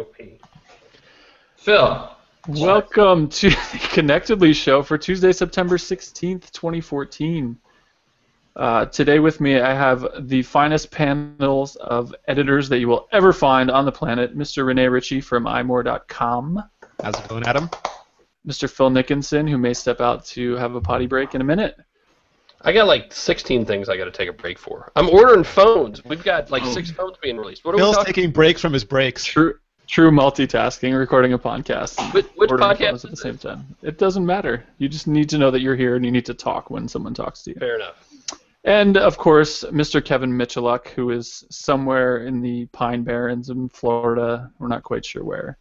go pee. Phil. Welcome to the Connectedly show for Tuesday, September 16th, 2014. Today with me I have the finest panels of editors that you will ever find on the planet. Mr. Rene Ritchie from imore.com. How's it going, Adam? Mr. Phil Nickinson, who may step out to have a potty break in a minute. I got like 16 things I got to take a break for. I'm ordering phones. We've got like 6 phones being released. What are Phil's we talking? taking breaks from his breaks. True multitasking, recording a podcast. Which podcast at the same time. It doesn't matter. You just need to know that you're here and you need to talk when someone talks to you. Fair enough. And, of course, Mr. Kevin Michaluk, who is somewhere in the Pine Barrens in Florida. We're not quite sure where.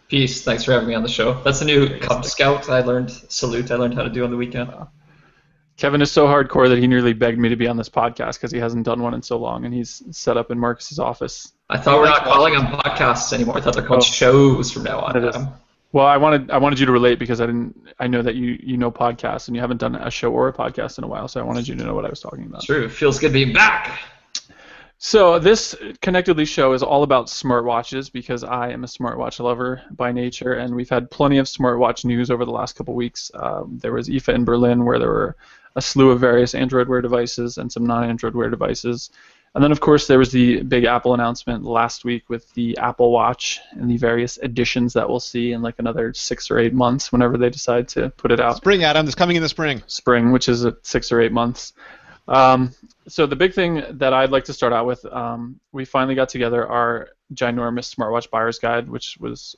Peace. Thanks for having me on the show. That's a new Cub Scout I learned how to do on the weekend. Kevin is so hardcore that he nearly begged me to be on this podcast because he hasn't done one in so long, and he's set up in Marcus's office. I thought we're not calling them podcasts anymore. I thought they're called shows from now on. Adam. Well, I wanted you to relate because I know that you know podcasts and you haven't done a show or a podcast in a while, so I wanted you to know what I was talking about. True. Feels good being back. So this Connectedly show is all about smartwatches because I am a smartwatch lover by nature, and we've had plenty of smartwatch news over the last couple weeks. There was IFA in Berlin where there were a slew of various Android Wear devices and some non-Android Wear devices. And then, of course, there was the big Apple announcement last week with the Apple Watch and the various editions that we'll see in like another 6 or 8 months whenever they decide to put it out. Spring, Adam. It's coming in the spring. Spring, which is 6 or 8 months. So the big thing that I'd like to start out with, we finally got together our ginormous smartwatch buyer's guide, which was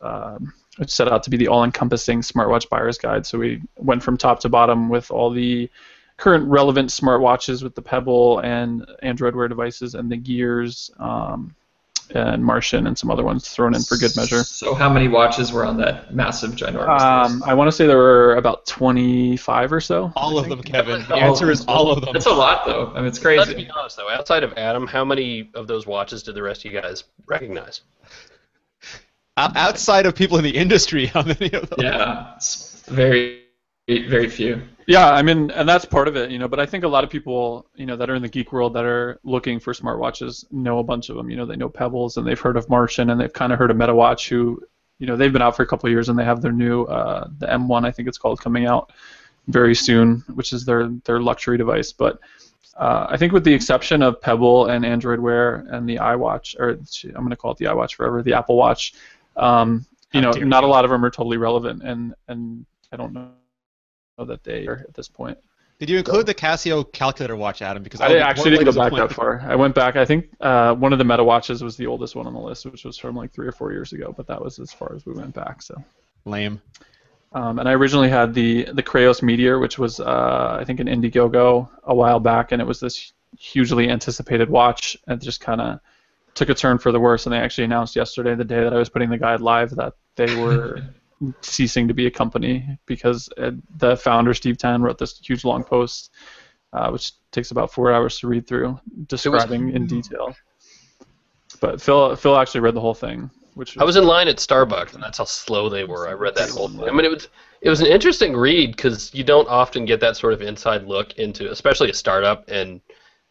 which set out to be the all-encompassing smartwatch buyer's guide. So we went from top to bottom with all the current relevant smartwatches with the Pebble and Android Wear devices and the Gears and Martian and some other ones thrown in for good measure. So how many watches were on that massive ginormous list? I want to say there were about 25 or so. All of them, Kevin. The answer is all of them. That's a lot, though. I mean, it's crazy. Let's be honest, though. Outside of Adam, how many of those watches did the rest of you guys recognize? Outside of people in the industry, how many of them? Yeah, it's very, very few. Yeah, I mean, and that's part of it, but I think a lot of people, that are in the geek world that are looking for smartwatches know a bunch of them. They know Pebbles and they've heard of Martian and they've kind of heard of MetaWatch, who, they've been out for a couple of years and they have their new, the M1, I think it's called, coming out very soon, which is their luxury device. But I think with the exception of Pebble and Android Wear and the iWatch, or I'm going to call it the iWatch forever, the Apple Watch, not a lot of them are totally relevant, and I don't know that they are at this point. Did you include the Casio calculator watch, Adam? Because I actually didn't go back that far. I went back. I think one of the Meta watches was the oldest one on the list, which was from like 3 or 4 years ago. But that was as far as we went back. So lame. And I originally had the Krayos Meteor, which was I think an Indiegogo a while back, and it was this hugely anticipated watch. And it just kind of took a turn for the worse. And they actually announced yesterday, the day that I was putting the guide live, that they were ceasing to be a company because the founder, Steve Tan, wrote this huge long post, which takes about 4 hours to read through, describing in detail. But Phil actually read the whole thing. I was in line at Starbucks, and that's how slow they were. I read that whole thing. I mean, it was an interesting read because you don't often get that sort of inside look into, especially a startup, and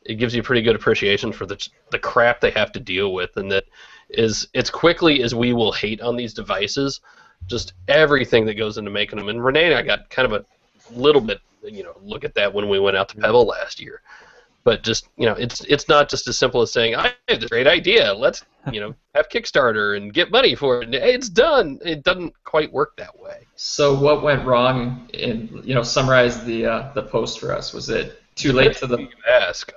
it gives you a pretty good appreciation for the crap they have to deal with, and that is as quickly as we will hate on these devices, just everything that goes into making them. And Rene and I got kind of a little bit, look at that when we went out to Pebble last year. But just, it's not just as simple as saying, I have this great idea, let's, have Kickstarter and get money for it, and it's done. It doesn't quite work that way. So what went wrong in, summarize the post for us. Was it too late to the ask?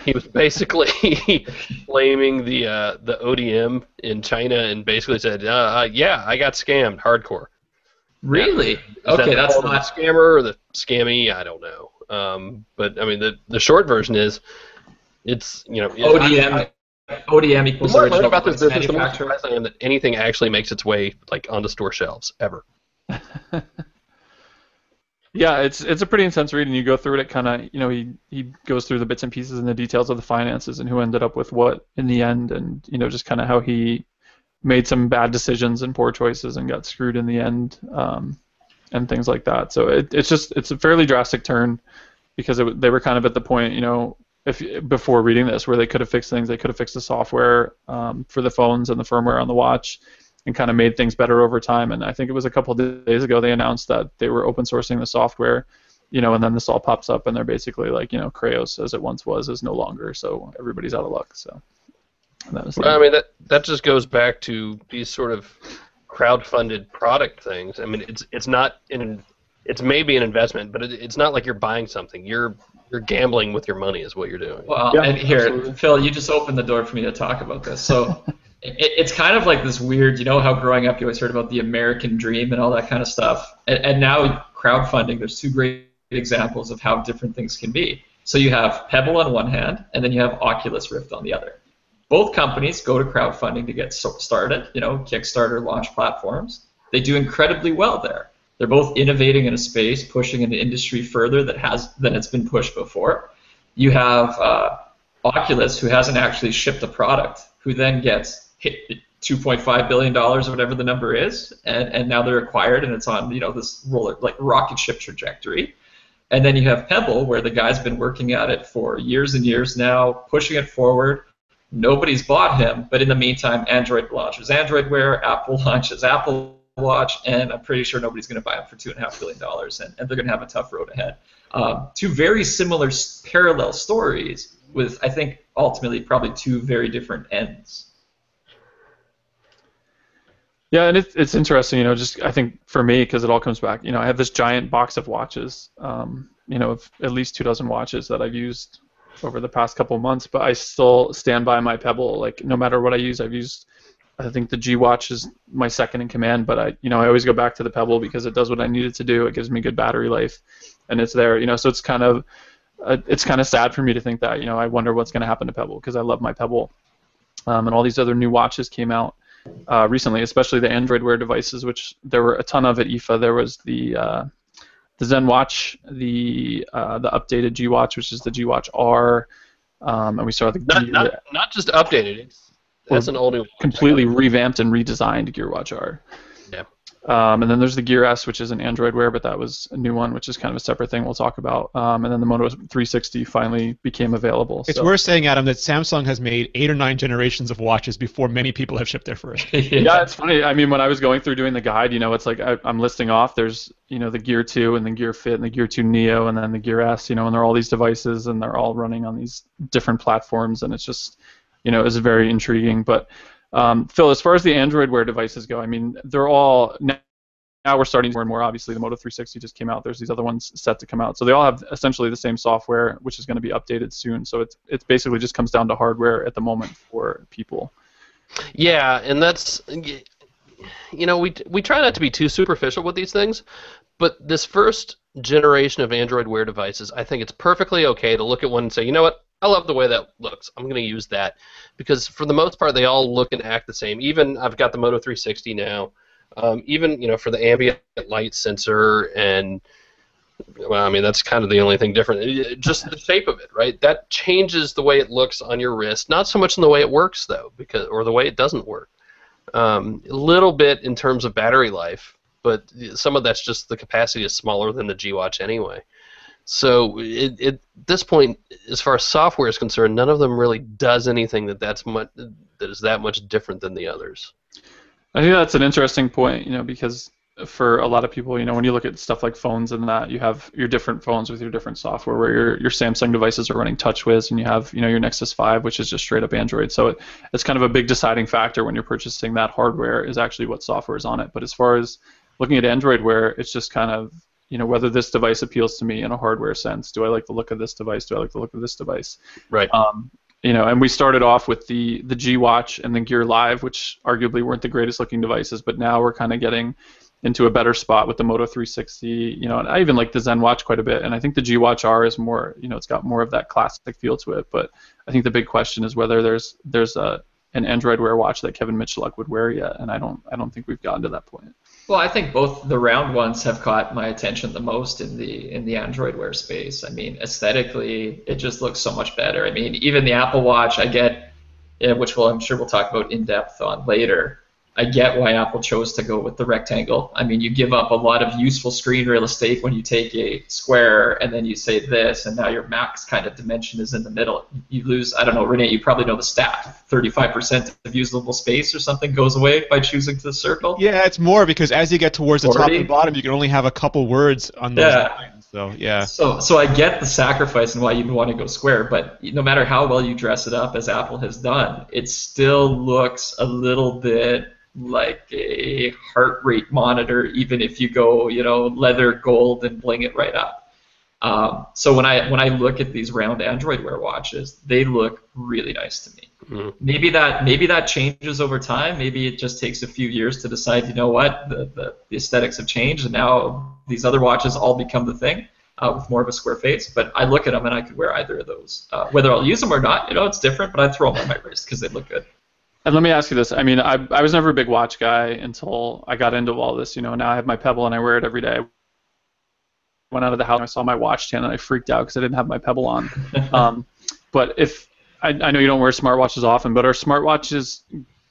He was basically blaming the ODM in China and basically said, yeah, I got scammed hardcore. Really? Now, okay, that's not the scammer or the scammy. I don't know. But I mean, the short version is, it's ODM equals the more I learn original about this business, the more manufacturer. surprised I am that anything actually makes its way like onto store shelves ever. Yeah, it's a pretty intense read, and you go through it. It kind of, he goes through the bits and pieces and the details of the finances and who ended up with what in the end, and just kind of how he made some bad decisions and poor choices and got screwed in the end, and things like that. So it's a fairly drastic turn because they were kind of at the point, before reading this, where they could have fixed things. They could have fixed the software for the phones and the firmware on the watch, and kind of made things better over time. And I think it was a couple of days ago they announced that they were open sourcing the software, and then this all pops up, and they're basically like, Craos as it once was is no longer, so everybody's out of luck. So that was. Well, I mean that just goes back to these sort of crowdfunded product things. I mean, it's maybe an investment, but it's not like you're buying something. You're gambling with your money is what you're doing. Well, yeah, and here, absolutely. Phil, you just opened the door for me to talk about this. So it's kind of like this weird, how growing up you always heard about the American dream and all that kind of stuff. And now crowdfunding, there's two great examples of how different things can be. So you have Pebble on one hand, and then you have Oculus Rift on the other. Both companies go to crowdfunding to get started, Kickstarter launch platforms. They do incredibly well there. They're both innovating in a space, pushing an industry further than it's been pushed before. You have Oculus, who hasn't actually shipped a product, who then gets hit $2.5 billion or whatever the number is, and now they're acquired, and it's on this rocket ship trajectory. And then you have Pebble, where the guy's been working at it for years and years now, pushing it forward. Nobody's bought him, but in the meantime, Android launches Android Wear, Apple launches Apple Watch, and I'm pretty sure nobody's going to buy them for $2.5 billion, and they're going to have a tough road ahead. Two very similar parallel stories with, I think, ultimately probably two very different ends. Yeah, and it's interesting, just I think for me, because it all comes back, I have this giant box of watches, of at least 24 watches that I've used over the past couple of months, but I still stand by my Pebble. Like, no matter what I use, I think the G Watch is my second in command, but I always go back to the Pebble because it does what I need it to do. It gives me good battery life, and it's there. So it's kind of sad for me to think that. I wonder what's going to happen to Pebble because I love my Pebble, and all these other new watches came out recently, especially the Android Wear devices, which there were a ton of at IFA. There was the Zen Watch, the updated G Watch, which is the G Watch R, and we saw the not just updated. That's an old new one. Completely revamped and redesigned Gear Watch R. Yeah. And then there's the Gear S, which is an Android Wear, but that was a new one, which is kind of a separate thing we'll talk about. And then the Moto 360 finally became available. It's worth saying, Adam, that Samsung has made 8 or 9 generations of watches before many people have shipped their first. Yeah, it's funny. I mean, when I was going through doing the guide, it's like I'm listing off. There's the Gear 2 and the Gear Fit and the Gear 2 Neo and then the Gear S. And they're all these devices and they're all running on these different platforms, and it's just is very intriguing. But Phil, as far as the Android Wear devices go, I mean, they're all now we're starting more and more. Obviously, the Moto 360 just came out. There's these other ones set to come out. So they all have essentially the same software, which is going to be updated soon. So it's basically just comes down to hardware at the moment for people. Yeah, and that's we try not to be too superficial with these things, but this first generation of Android Wear devices, I think it's perfectly okay to look at one and say, you know what? I love the way that looks. I'm going to use that because for the most part, they all look and act the same. Even I've got the Moto 360 now. Even for the ambient light sensor, and well, I mean that's kind of the only thing different. Just the shape of it, right? That changes the way it looks on your wrist. Not so much in the way it works though, or the way it doesn't work. A little bit in terms of battery life, but some of that's just the capacity is smaller than the G Watch anyway. So at this point, as far as software is concerned, none of them really does anything that is that much different than the others. I think that's an interesting point, because for a lot of people, when you look at stuff like phones and that, you have your different phones with your different software, where your Samsung devices are running TouchWiz, and you have your Nexus 5, which is just straight up Android. So it's kind of a big deciding factor when you're purchasing that hardware is actually what software is on it. But as far as looking at Android Wear, it's just kind of whether this device appeals to me in a hardware sense. Do I like the look of this device? Do I like the look of this device? Right. And we started off with the G Watch and the Gear Live, which arguably weren't the greatest looking devices, but now we're kind of getting into a better spot with the Moto 360. And I even like the Zen Watch quite a bit, and I think the G Watch R is more, it's got more of that classic feel to it. But I think the big question is whether there's an Android Wear watch that Kevin Michaluk would wear yet, and I don't think we've gotten to that point. Well, I think both the round ones have caught my attention the most in the Android Wear space. I mean, aesthetically, it just looks so much better. I mean, even the Apple Watch, I get, which I'm sure we'll talk about in depth on later. I get why Apple chose to go with the rectangle. I mean, you give up a lot of useful screen real estate when you take a square and then you say this, and now your max kind of dimension is in the middle. You lose, I don't know, Rene, you probably know the stat. 35% of usable space or something goes away by choosing the circle. Yeah, it's more because as you get towards the 40? top and bottom, you can only have a couple words on those lines. So, yeah. So I get the sacrifice and why you'd want to go square, but no matter how well you dress it up, as Apple has done, it still looks a little bit like a heart rate monitor, even if you go, leather, gold, and bling it right up. So when I look at these round Android Wear watches, they look really nice to me. Mm-hmm. Maybe that changes over time. Maybe it just takes a few years to decide, the aesthetics have changed, and now these other watches all become the thing with more of a square face. But I look at them and I could wear either of those. Whether I'll use them or not, it's different. But I'd throw them on my wrist because they look good. And let me ask you this. I mean, I was never a big watch guy until I got into all this. Now I have my Pebble and I wear it every day. I went out of the house and I saw my watch stand and I freaked out because I didn't have my Pebble on. But if I know you don't wear smartwatches often, but are smartwatches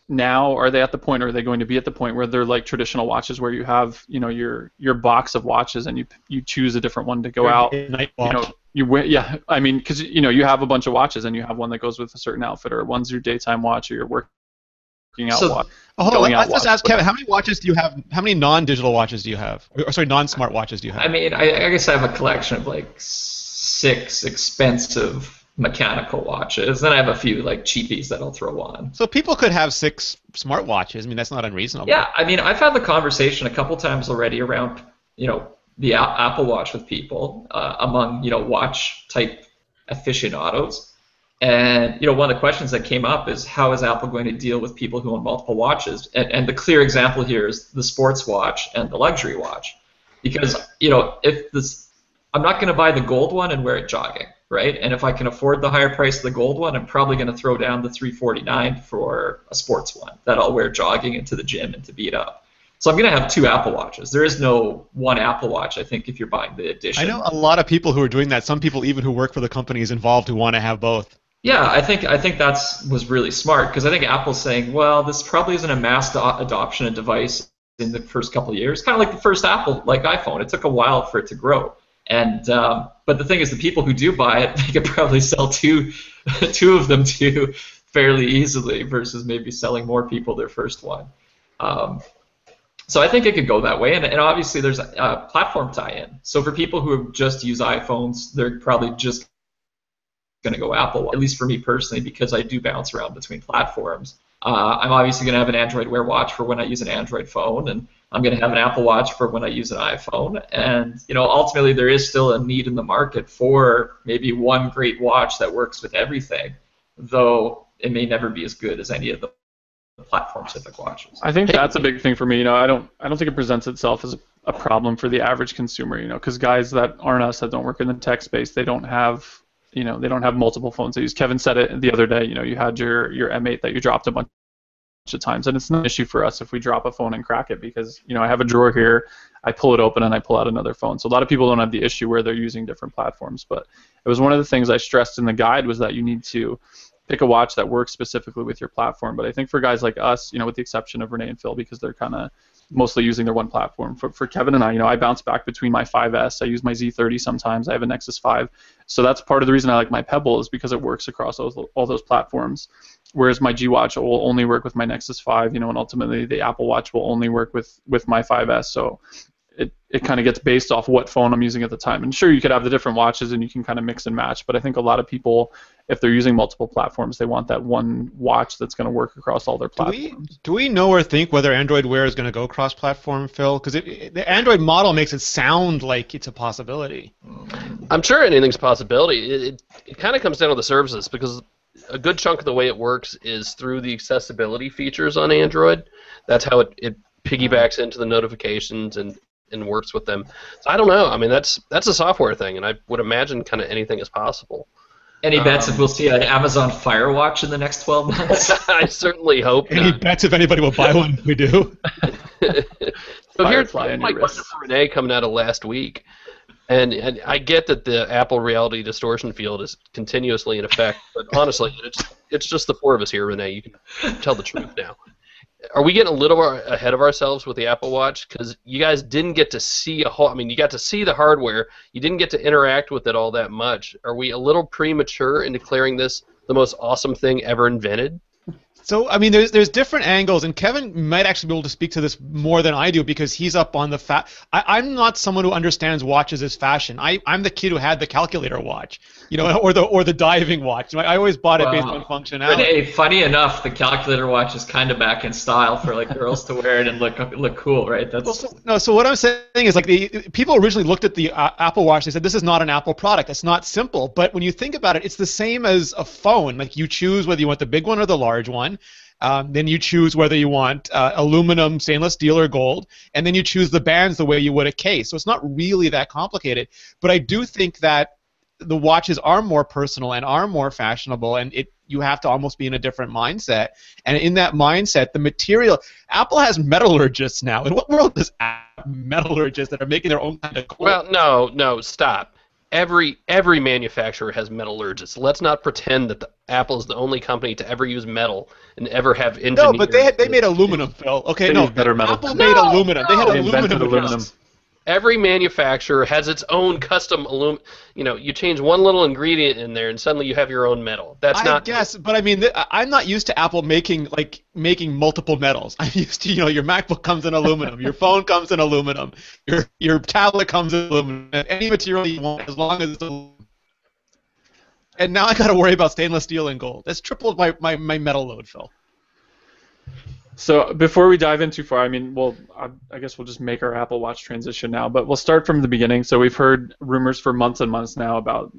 now, are they at the point, or are they going to be at the point where they're like traditional watches where you have your box of watches and you choose a different one to go out? Night watch. You wear, yeah. I mean, because you have a bunch of watches and you have one that goes with a certain outfit, or one's your daytime watch or your working out watch. Let's just ask Kevin, how many watches do you have? How many non-digital watches do you have? Or sorry, non-smart watches do you have? I mean, I guess I have a collection of like 6 expensive mechanical watches, and I have a few like cheapies that I'll throw on. So people could have 6 smartwatches. I mean, that's not unreasonable. Yeah, I mean, I've had the conversation a couple times already around, the Apple Watch with people among, watch type aficionados. And one of the questions that came up is, how is Apple going to deal with people who own multiple watches? And the clear example here is the sports watch and the luxury watch, because I'm not going to buy the gold one and wear it jogging, right? And if I can afford the higher price of the gold one, I'm probably going to throw down the $349 for a sports one that I'll wear jogging into the gym and to beat up. So I'm going to have 2 Apple Watches. There is no one Apple Watch, I think, if you're buying the edition. I know a lot of people who are doing that. Some people even who work for the companies involved who want to have both. Yeah, I think that was really smart, because I think Apple's saying, well, this probably isn't a mass adoption of device in the first couple of years. Kind of like the first Apple, like iPhone. It took a while for it to grow. And but the thing is, the people who do buy it, they could probably sell two of them to fairly easily, versus maybe selling more people their first one. So I think it could go that way, and obviously there's a platform tie-in. So for people who just use iPhones, they're probably just going to go Apple, at least for me personally, because I do bounce around between platforms. I'm obviously going to have an Android Wear watch for when I use an Android phone, and I'm going to have an Apple Watch for when I use an iPhone. And ultimately there is still a need in the market for maybe one great watch that works with everything, though it may never be as good as any of the platform-specific watches. I think that's a big thing for me. I don't think it presents itself as a problem for the average consumer. Because guys that aren't us, that don't work in the tech space, they don't have multiple phones they use. Kevin said it the other day. You had your M8 that you dropped a bunch of times, and it's not an issue for us if we drop a phone and crack it, because I have a drawer here, I pull it open and I pull out another phone. So a lot of people don't have the issue where they're using different platforms. But it was one of the things I stressed in the guide, was that you need to pick a watch that works specifically with your platform. But I think for guys like us, with the exception of Rene and Phil, because they're kind of mostly using their one platform. For Kevin and I, I bounce back between my 5S. I use my Z30 sometimes. I have a Nexus 5. So that's part of the reason I like my Pebble, is because it works across all those platforms. Whereas my G Watch will only work with my Nexus 5, and ultimately the Apple Watch will only work with my 5S. So it kind of gets based off what phone I'm using at the time. And sure, you could have the different watches and you can kind of mix and match, but I think a lot of people, if they're using multiple platforms, they want that one watch that's going to work across all their platforms. Do we know or think whether Android Wear is going to go cross-platform, Phil? Because the Android model makes it sound like it's a possibility. I'm sure anything's a possibility. It kind of comes down to the services, because a good chunk of the way it works is through the accessibility features on Android. That's how it piggybacks into the notifications and works with them. So I don't know. I mean, that's a software thing, and I would imagine kind of anything is possible. Any bets if we'll see an Amazon Fire Watch in the next 12 months? I certainly hope Any not. bets if anybody will buy one? We do. So here's my question for Rene coming out of last week. And I get that the Apple reality distortion field is continuously in effect, but honestly, it's just the 4 of us here, Rene. You can tell the truth now. are we getting a little ahead of ourselves with the Apple Watch? Because you guys didn't get to see a whole. I mean, you got to see the hardware. You didn't get to interact with it all that much. Are we a little premature in declaring this the most awesome thing ever invented? So, I mean, there's different angles, and Kevin might actually be able to speak to this more than I do because he's up on the I'm not someone who understands watches as fashion. I'm the kid who had the calculator watch, you know, or the diving watch. I always bought it based on functionality. Rene, funny enough, the calculator watch is kind of back in style for like girls to wear it and look cool, right? That's So what I'm saying is like people originally looked at the Apple Watch. They said this is not an Apple product. It's not simple. But when you think about it, it's the same as a phone. Like you choose whether you want the big one or the large one. Then you choose whether you want aluminum, stainless steel, or gold, and then you choose the bands the way you would a case. So it's not really that complicated. But I do think that the watches are more personal and are more fashionable, and you have to almost be in a different mindset. And in that mindset, the material, Apple has metallurgists now. In what world does Apple have metallurgists that are making their own kind of gold? Well, no, stop. Every manufacturer has metallurgists. Let's not pretend that Apple is the only company to ever use metal and ever have engineers. No, but they made aluminum, Phil. Okay, They used better metal. Apple made aluminum. They had invented aluminum. Every manufacturer has its own custom aluminum. You know, you change one little ingredient in there, and suddenly you have your own metal. That's not. I guess, but I mean, I'm not used to Apple making multiple metals. I'm used to, your MacBook comes in aluminum, your phone comes in aluminum, your tablet comes in aluminum, any material you want, as long as it's aluminum. And now I got to worry about stainless steel and gold. That's tripled my metal load, Phil. So before we dive in too far, I mean, I guess we'll just make our Apple Watch transition now, but we'll start from the beginning. So we've heard rumors for months and months now about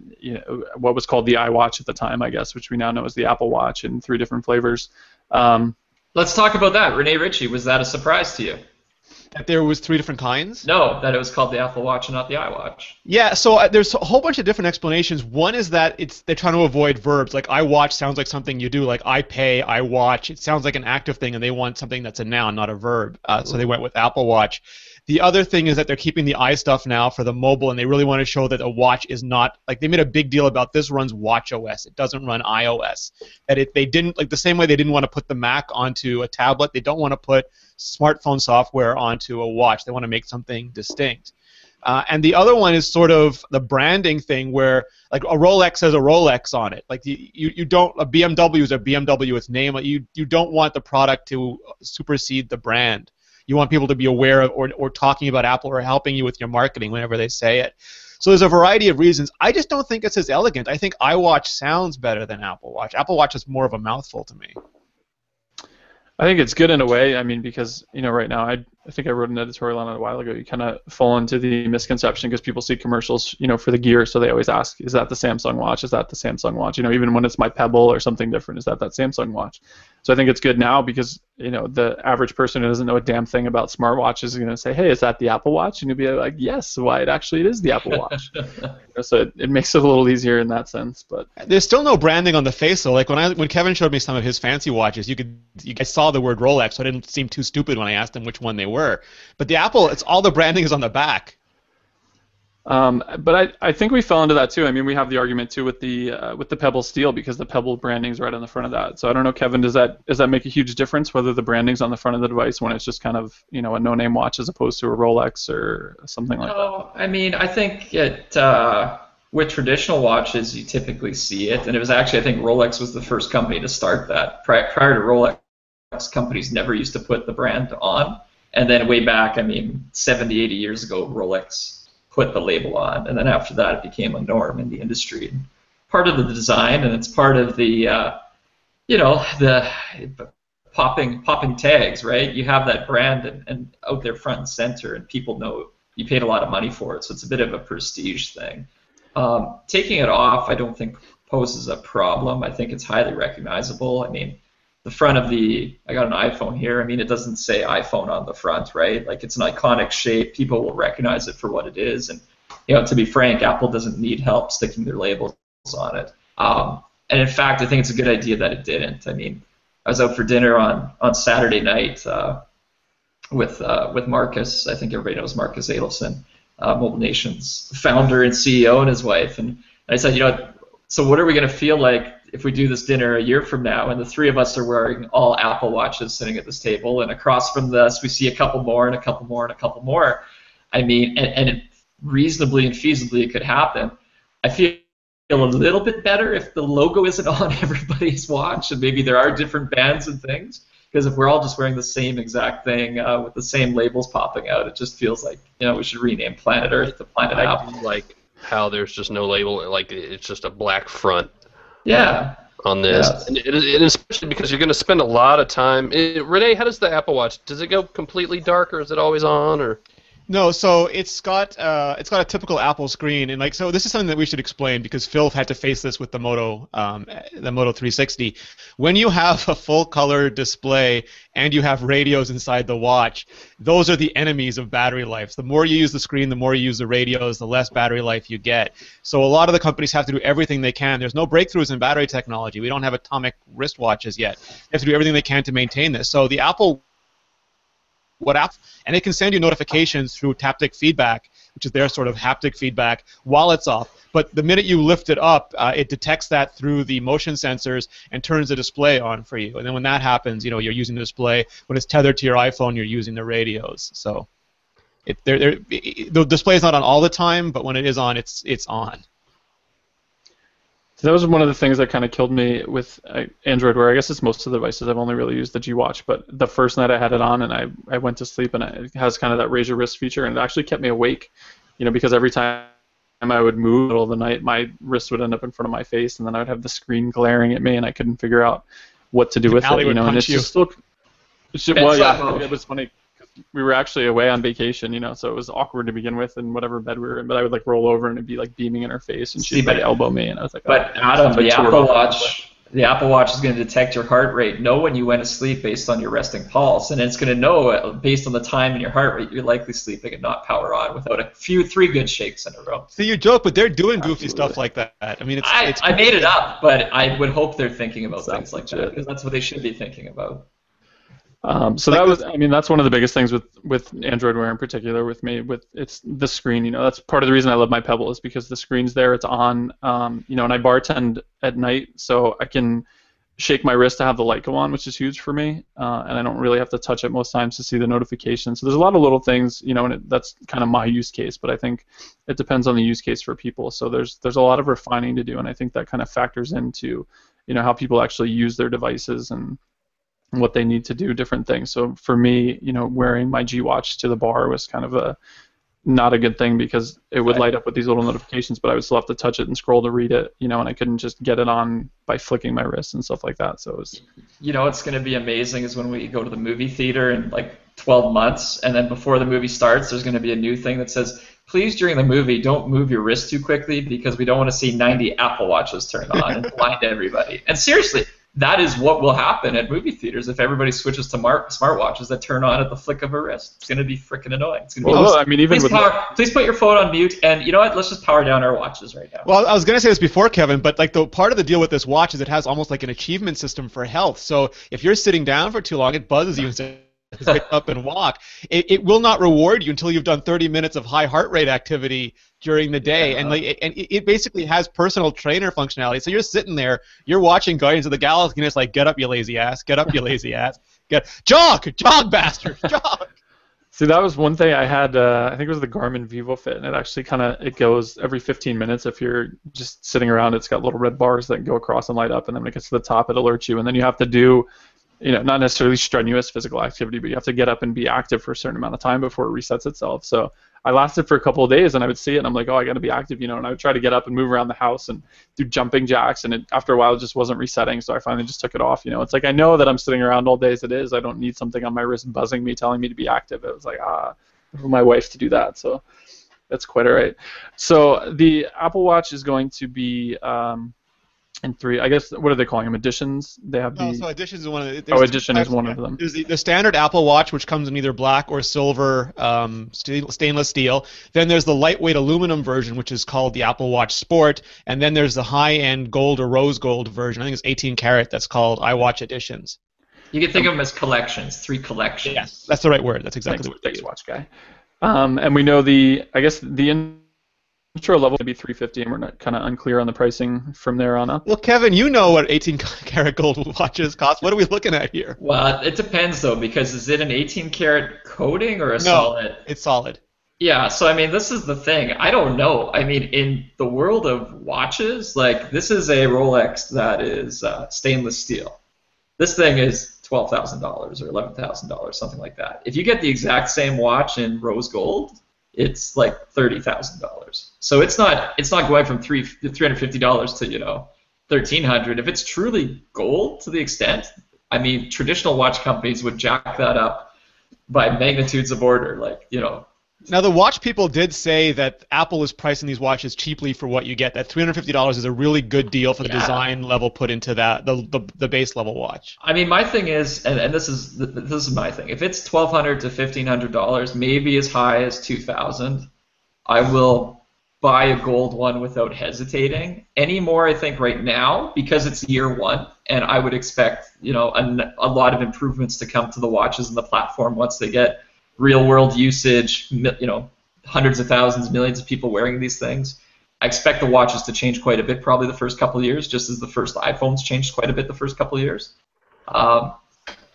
what was called the iWatch at the time, I guess, which we now know as the Apple Watch in 3 different flavors. Let's talk about that. Rene, Ritchie, was that a surprise to you? That there was 3 different kinds? No, that it was called the Apple Watch and not the iWatch. Yeah, so there's a whole bunch of different explanations. One is that they're trying to avoid verbs. Like I watch sounds like something you do. Like I pay, I watch. It sounds like an active thing, and they want something that's a noun, not a verb. So they went with Apple Watch. The other thing is that they're keeping the iStuff now for the mobile, and they really want to show that a watch is not, like they made a big deal about this runs watchOS. It doesn't run iOS. That they didn't, like the same way they didn't want to put the Mac onto a tablet, they don't want to put smartphone software onto a watch. They want to make something distinct. And the other one is sort of the branding thing where like a Rolex has a Rolex on it. Like you don't, a BMW is a BMW, its name. You don't want the product to supersede the brand. You want people to be aware of or talking about Apple or helping you with your marketing whenever they say it. So there's a variety of reasons. I just don't think it's as elegant. I think iWatch sounds better than Apple Watch. Apple Watch is more of a mouthful to me. I think it's good in a way. I mean, because right now, I think I wrote an editorial on it a while ago. You kind of fall into the misconception because people see commercials, for the gear, so they always ask, "Is that the Samsung watch? Is that the Samsung watch?" Even when it's my Pebble or something different, is that Samsung watch? So I think it's good now because the average person who doesn't know a damn thing about smartwatches is going to say, "Hey, is that the Apple Watch?" And you'll be like, "Yes, why? It is the Apple Watch." So it makes it a little easier in that sense. But there's still no branding on the face, though. Like when Kevin showed me some of his fancy watches, you guys saw the word Rolex, so it didn't seem too stupid when I asked him which one they were. But the Apple, it's all the branding is on the back. But I think we fell into that too. I mean, we have the argument too with the Pebble Steel because the Pebble branding's right on the front of that. So I don't know, Kevin, does that make a huge difference whether the branding's on the front of the device when it's just kind of a no-name watch as opposed to a Rolex or something like that? No, I mean, I think with traditional watches you typically see it, and it was actually I think Rolex was the first company to start that. Prior to Rolex, companies never used to put the brand on, and then way back, 70, 80 years ago, Rolex put the label on, and then after that it became a norm in the industry. And part of the design, and it's part of the the popping tags, right? You have that brand and out there front and center, and people know you paid a lot of money for it, so it's a bit of a prestige thing. Taking it off, I don't think poses a problem. I think it's highly recognizable. The front of I got an iPhone here. It doesn't say iPhone on the front, right? Like it's an iconic shape. People will recognize it for what it is. And, to be frank, Apple doesn't need help sticking their labels on it. And in fact, I think it's a good idea that it didn't. I was out for dinner on Saturday night with Marcus. I think everybody knows Marcus Adelson, Mobile Nation's founder and CEO, and his wife. And I said, so what are we going to feel like if we do this dinner a year from now, and the three of us are wearing all Apple Watches sitting at this table, and across from us we see a couple more and a couple more and a couple more. I mean, and reasonably and feasibly it could happen. I feel a little bit better if the logo isn't on everybody's watch, and maybe there are different bands and things. Because if we're all just wearing the same exact thing with the same labels popping out, it just feels like, you know, we should rename Planet Earth to Planet Apple. I do like how there's just no label, like it's just a black front. Yeah. On this, Yeah. and especially because you're going to spend a lot of time. Rene, how does the Apple Watch? Does it go completely dark, or is it always on, or? No, so it's got a typical Apple screen, and like, so this is something that we should explain because Phil had to face this with the Moto 360. When you have a full color display and you have radios inside the watch, those are the enemies of battery life. The more you use the screen, the more you use the radios, the less battery life you get. So a lot of the companies have to do everything they can. There's no breakthroughs in battery technology. We don't have atomic wristwatches yet. They have to do everything they can to maintain this. So the Apple and it can send you notifications through taptic feedback, which is their sort of haptic feedback, while it's off. But the minute you lift it up, it detects that through the motion sensors and turns the display on for you. And then when that happens, you know, you're using the display. When it's tethered to your iPhone, you're using the radios. So the display is not on all the time, but when it is on, it's on. So that was one of the things that kind of killed me with Android Wear. I guess it's most of the devices. I've only really used the G Watch, but the first night I had it on and I went to sleep, and it has kind of that raise your wrist feature, and it actually kept me awake, you know, because every time I would move in the middle of the night, my wrist would end up in front of my face, and then I would have the screen glaring at me, and I couldn't figure out what to do with it, you know. And it's just still, well, yeah, it was funny. We were actually away on vacation, you know, so it was awkward to begin with in whatever bed we were in. But I would like roll over and it'd be like beaming in her face, and she'd like elbow me, and I was like, but Adam, the Apple Watch is going to detect your heart rate, know when you went to sleep based on your resting pulse, and it's going to know based on the time in your heart rate you're likely sleeping and not power on without three good shakes in a row. See, you joke, but they're doing goofy stuff like that. I mean, I made it up, but I would hope they're thinking about things like that, because that's what they should be thinking about. So that was, I mean, that's one of the biggest things with Android Wear in particular with me. It's the screen, you know. That's part of the reason I love my Pebble, is because the screen's there, it's on, you know, and I bartend at night, so I can shake my wrist to have the light go on, which is huge for me, and I don't really have to touch it most times to see the notifications. So there's a lot of little things, you know, and that's kind of my use case, but I think it depends on the use case for people. So there's a lot of refining to do, and I think that kind of factors into, you know, how people actually use their devices and what they need to do, different things. So for me, you know, wearing my G Watch to the bar was kind of not a good thing, because it would light up with these little notifications, but I would still have to touch it and scroll to read it, you know, and I couldn't just get it on by flicking my wrist and stuff like that. So it was, you know, what's going to be amazing is when we go to the movie theater in like 12 months, and then before the movie starts, there's going to be a new thing that says, please, during the movie, don't move your wrist too quickly, because we don't want to see 90 Apple Watches turned on and blind everybody. And seriously, that is what will happen at movie theaters if everybody switches to smartwatches that turn on at the flick of a wrist. It's going to be freaking annoying. It's going to be. Well, I mean, even please put your phone on mute, and you know what? Let's just power down our watches right now. Well, I was going to say this before, Kevin, but like the part of the deal with this watch is it has almost like an achievement system for health. So if you're sitting down for too long, it buzzes you and says, "Get up and walk." It will not reward you until you've done 30 minutes of high heart rate activity during the day, and it basically has personal trainer functionality. So you're sitting there, you're watching Guardians of the Galaxy, and it's like, get up, you lazy ass, get up, you lazy ass, jog, bastard, jog. See, that was one thing I had. I think it was the Garmin VivoFit, and it actually it goes every 15 minutes. If you're just sitting around, it's got little red bars that go across and light up, and then when it gets to the top, it alerts you, and then you have to do, you know, not necessarily strenuous physical activity, but you have to get up and be active for a certain amount of time before it resets itself. So I lasted for a couple of days, and I would see it, and I'm like, oh, I got to be active, you know, and I would try to get up and move around the house and do jumping jacks, and after a while it just wasn't resetting, so I finally just took it off, you know. It's like, I know that I'm sitting around all day as it is. I don't need something on my wrist buzzing me, telling me to be active. It was like, for my wife to do that, so that's quite all right. So the Apple Watch is going to be and 3, I guess, what are they calling them? Editions? They have so Editions is one of the. Edition is one of them. There's the standard Apple Watch, which comes in either black or silver stainless steel. Then there's the lightweight aluminum version, which is called the Apple Watch Sport. And then there's the high-end gold or rose gold version. I think it's 18 karat. That's called iWatch Editions. You can think of them as collections, 3 collections. Yes, that's the right word. That's exactly what Thanks, watch guy. And we know I guess the mature level maybe 350, and we're not kind of unclear on the pricing from there on up. Well, Kevin, you know what 18 karat gold watches cost. What are we looking at here? Well, it depends though, because is it an 18 karat coating or a No, solid? it's solid. Yeah, so I mean, this is the thing. I don't know. I mean, in the world of watches, like this is a Rolex that is stainless steel. This thing is $12,000 or $11,000, something like that. If you get the exact same watch in rose gold, it's like $30,000. So it's not going from $350 to $1,300. If it's truly gold to the extent, I mean, traditional watch companies would jack that up by magnitudes of order, like Now, the watch people did say that Apple is pricing these watches cheaply for what you get. That $350 is a really good deal for the design level put into that the base level watch. I mean, my thing is, and this is my thing. If it's $1,200 to $1,500, maybe as high as $2,000, I will buy a gold one without hesitating. Any more, I think, right now, because it's year one, and I would expect a lot of improvements to come to the watches and the platform once they get real world usage, hundreds of thousands, millions of people wearing these things. I expect the watches to change quite a bit probably the first couple of years, just as the first iPhones changed quite a bit the first couple of years. I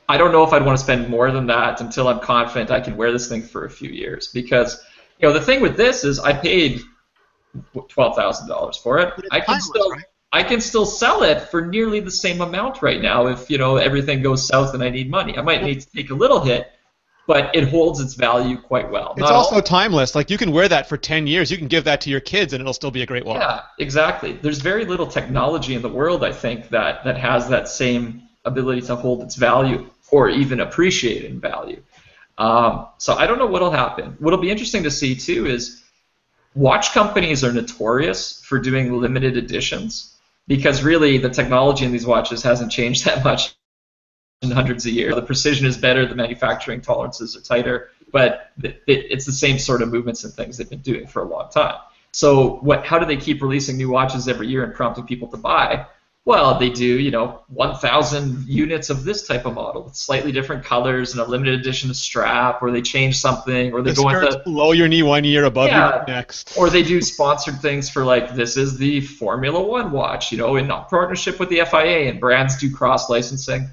don't know if I'd want to spend more than that until I'm confident I can wear this thing for a few years, because the thing with this is I paid $12,000 for it. I can still sell it for nearly the same amount right now if everything goes south and I need money. I might need to take a little hit, but it holds its value quite well. It's also timeless. Like, you can wear that for 10 years. You can give that to your kids, and it'll still be a great watch. Yeah, exactly. There's very little technology in the world, I think, that has that same ability to hold its value or even appreciate in value. So I don't know what'll happen. What'll be interesting to see, too, is watch companies are notorious for doing limited editions, because really the technology in these watches hasn't changed that much in hundreds of years. The precision is better, the manufacturing tolerances are tighter, but it's the same sort of movements and things they've been doing for a long time. So how do they keep releasing new watches every year and prompting people to buy? Well, they do, 1,000 units of this type of model with slightly different colors and a limited edition strap, or they change something, or they go with below your knee one year, above your next. Or they do sponsored things for, like, this is the Formula One watch, in partnership with the FIA, and brands do cross-licensing.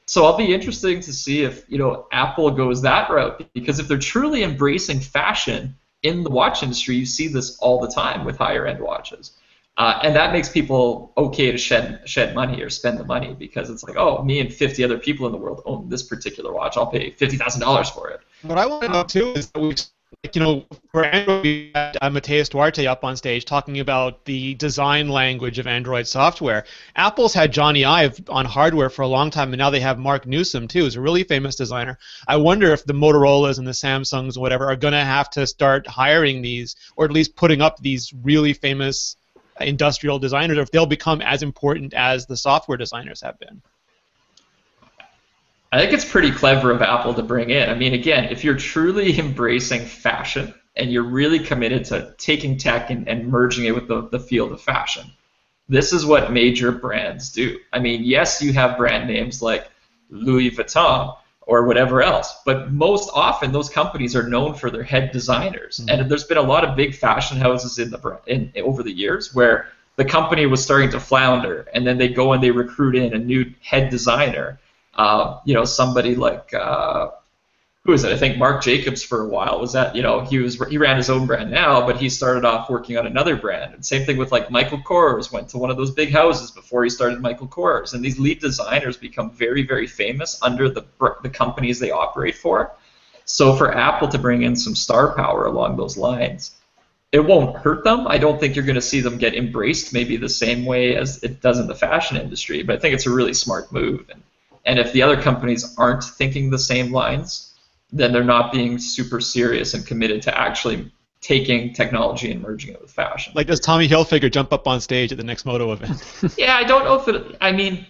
So I'll be interested to see if Apple goes that route, because if they're truly embracing fashion in the watch industry, you see this all the time with higher end watches, and that makes people okay to shed money or spend the money, because it's like, oh, me and 50 other people in the world own this particular watch, I'll pay $50,000 for it. What I want to know too is that for Android, we had Mateus Duarte up on stage talking about the design language of Android software. Apple's had Johnny Ive on hardware for a long time, and now they have Mark Newsom too, who's a really famous designer. I wonder if the Motorola's and the Samsungs or whatever are going to have to start hiring these, or at least putting up these really famous industrial designers, or if they'll become as important as the software designers have been. I think it's pretty clever of Apple to bring in. I mean, again, if you're truly embracing fashion and you're really committed to taking tech and merging it with the field of fashion, this is what major brands do. I mean, yes, you have brand names like Louis Vuitton or whatever else, but most often those companies are known for their head designers. Mm-hmm. And there's been a lot of big fashion houses over the years where the company was starting to flounder, and then they go and they recruit in a new head designer. Somebody like who is it? I think Marc Jacobs for a while was that. He ran his own brand now, but he started off working on another brand. And same thing with like Michael Kors, went to one of those big houses before he started Michael Kors. And these lead designers become very, very famous under the companies they operate for. So for Apple to bring in some star power along those lines, it won't hurt them. I don't think you're going to see them get embraced maybe the same way as it does in the fashion industry, but I think it's a really smart move. And if the other companies aren't thinking the same lines, then they're not being super serious and committed to actually taking technology and merging it with fashion. Like, does Tommy Hilfiger jump up on stage at the next Moto event? Yeah, I don't know if it... I mean,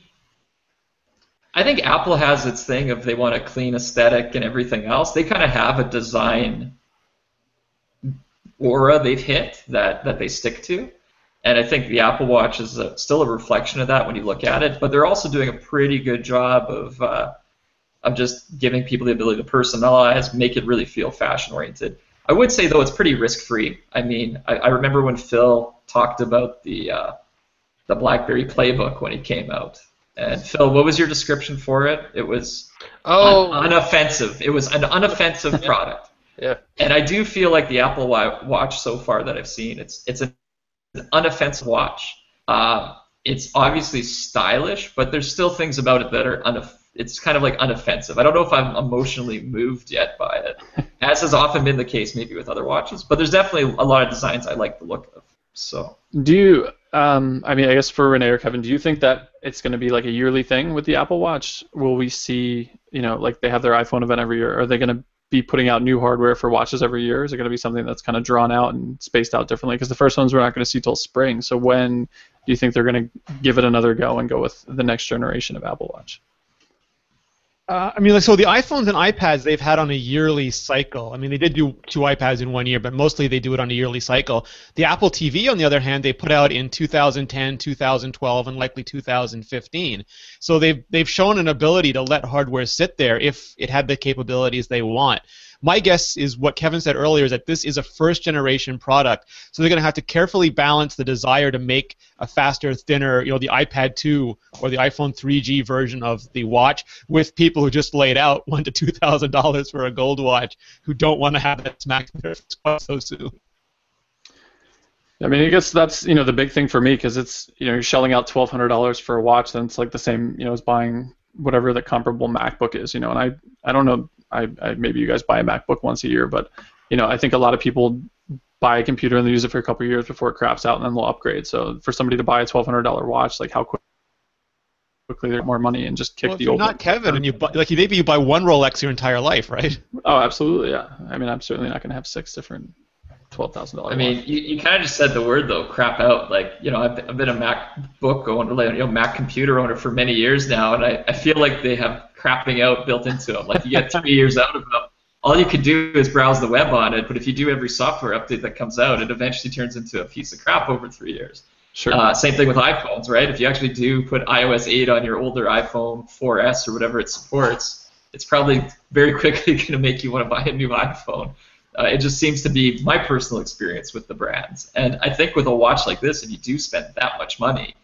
I think Apple has its thing of they want a clean aesthetic and everything else. They kind of have a design aura they've hit that they stick to. And I think the Apple Watch is still a reflection of that when you look at it. But they're also doing a pretty good job of just giving people the ability to personalize, make it really feel fashion-oriented. I would say, though, it's pretty risk-free. I mean, I remember when Phil talked about the BlackBerry Playbook when it came out. And Phil, what was your description for it? It was unoffensive. It was an unoffensive product. Yeah. And I do feel like the Apple Watch so far that I've seen, it's an unoffensive watch. It's obviously stylish, but there's still things about it that are it's kind of like unoffensive. I don't know if I'm emotionally moved yet by it, as has often been the case maybe with other watches. But there's definitely a lot of designs I like the look of. So. Do you? I mean, I guess for Rene or Kevin, do you think that it's going to be like a yearly thing with the Apple Watch? Will we see, like they have their iPhone event every year? Are they going to be putting out new hardware for watches every year? Is it going to be something that's kind of drawn out and spaced out differently? Because the first ones we're not going to see till spring. So when do you think they're going to give it another go and go with the next generation of Apple Watch? I mean, so the iPhones and iPads they've had on a yearly cycle. I mean, they did do 2 iPads in 1 year, but mostly they do it on a yearly cycle. The Apple TV, on the other hand, they put out in 2010, 2012, and likely 2015. So they've shown an ability to let hardware sit there if it had the capabilities they want. My guess is what Kevin said earlier is that this is a first-generation product, so they're going to have to carefully balance the desire to make a faster, thinner, the iPad 2 or the iPhone 3G version of the watch with people who just laid out $1,000 to $2,000 for a gold watch who don't want to have that smack their face quite so soon. I mean, I guess that's the big thing for me because it's you're shelling out $1,200 for a watch, then it's like the same as buying whatever the comparable MacBook is, and I don't know. I maybe you guys buy a MacBook once a year, but I think a lot of people buy a computer and they use it for a couple of years before it craps out and then they'll upgrade. So for somebody to buy a $1,200 watch, like how quickly they get more money and just kick the old. You're not Kevin, and maybe you buy one Rolex your entire life, right? Oh, absolutely, yeah. I mean, I'm certainly not going to have 6 different $12,000. I mean, you kind of just said the word though, crap out. Like I've been a MacBook owner, Mac computer owner for many years now, and I feel like they have crapping out built into them. Like you get 3 years out of them. All you could do is browse the web on it, but if you do every software update that comes out, it eventually turns into a piece of crap over 3 years. Sure. Same thing with iPhones, right? If you actually do put iOS 8 on your older iPhone 4S or whatever it supports, it's probably very quickly going to make you want to buy a new iPhone. It just seems to be my personal experience with the brands. And I think with a watch like this, if you do spend that much money,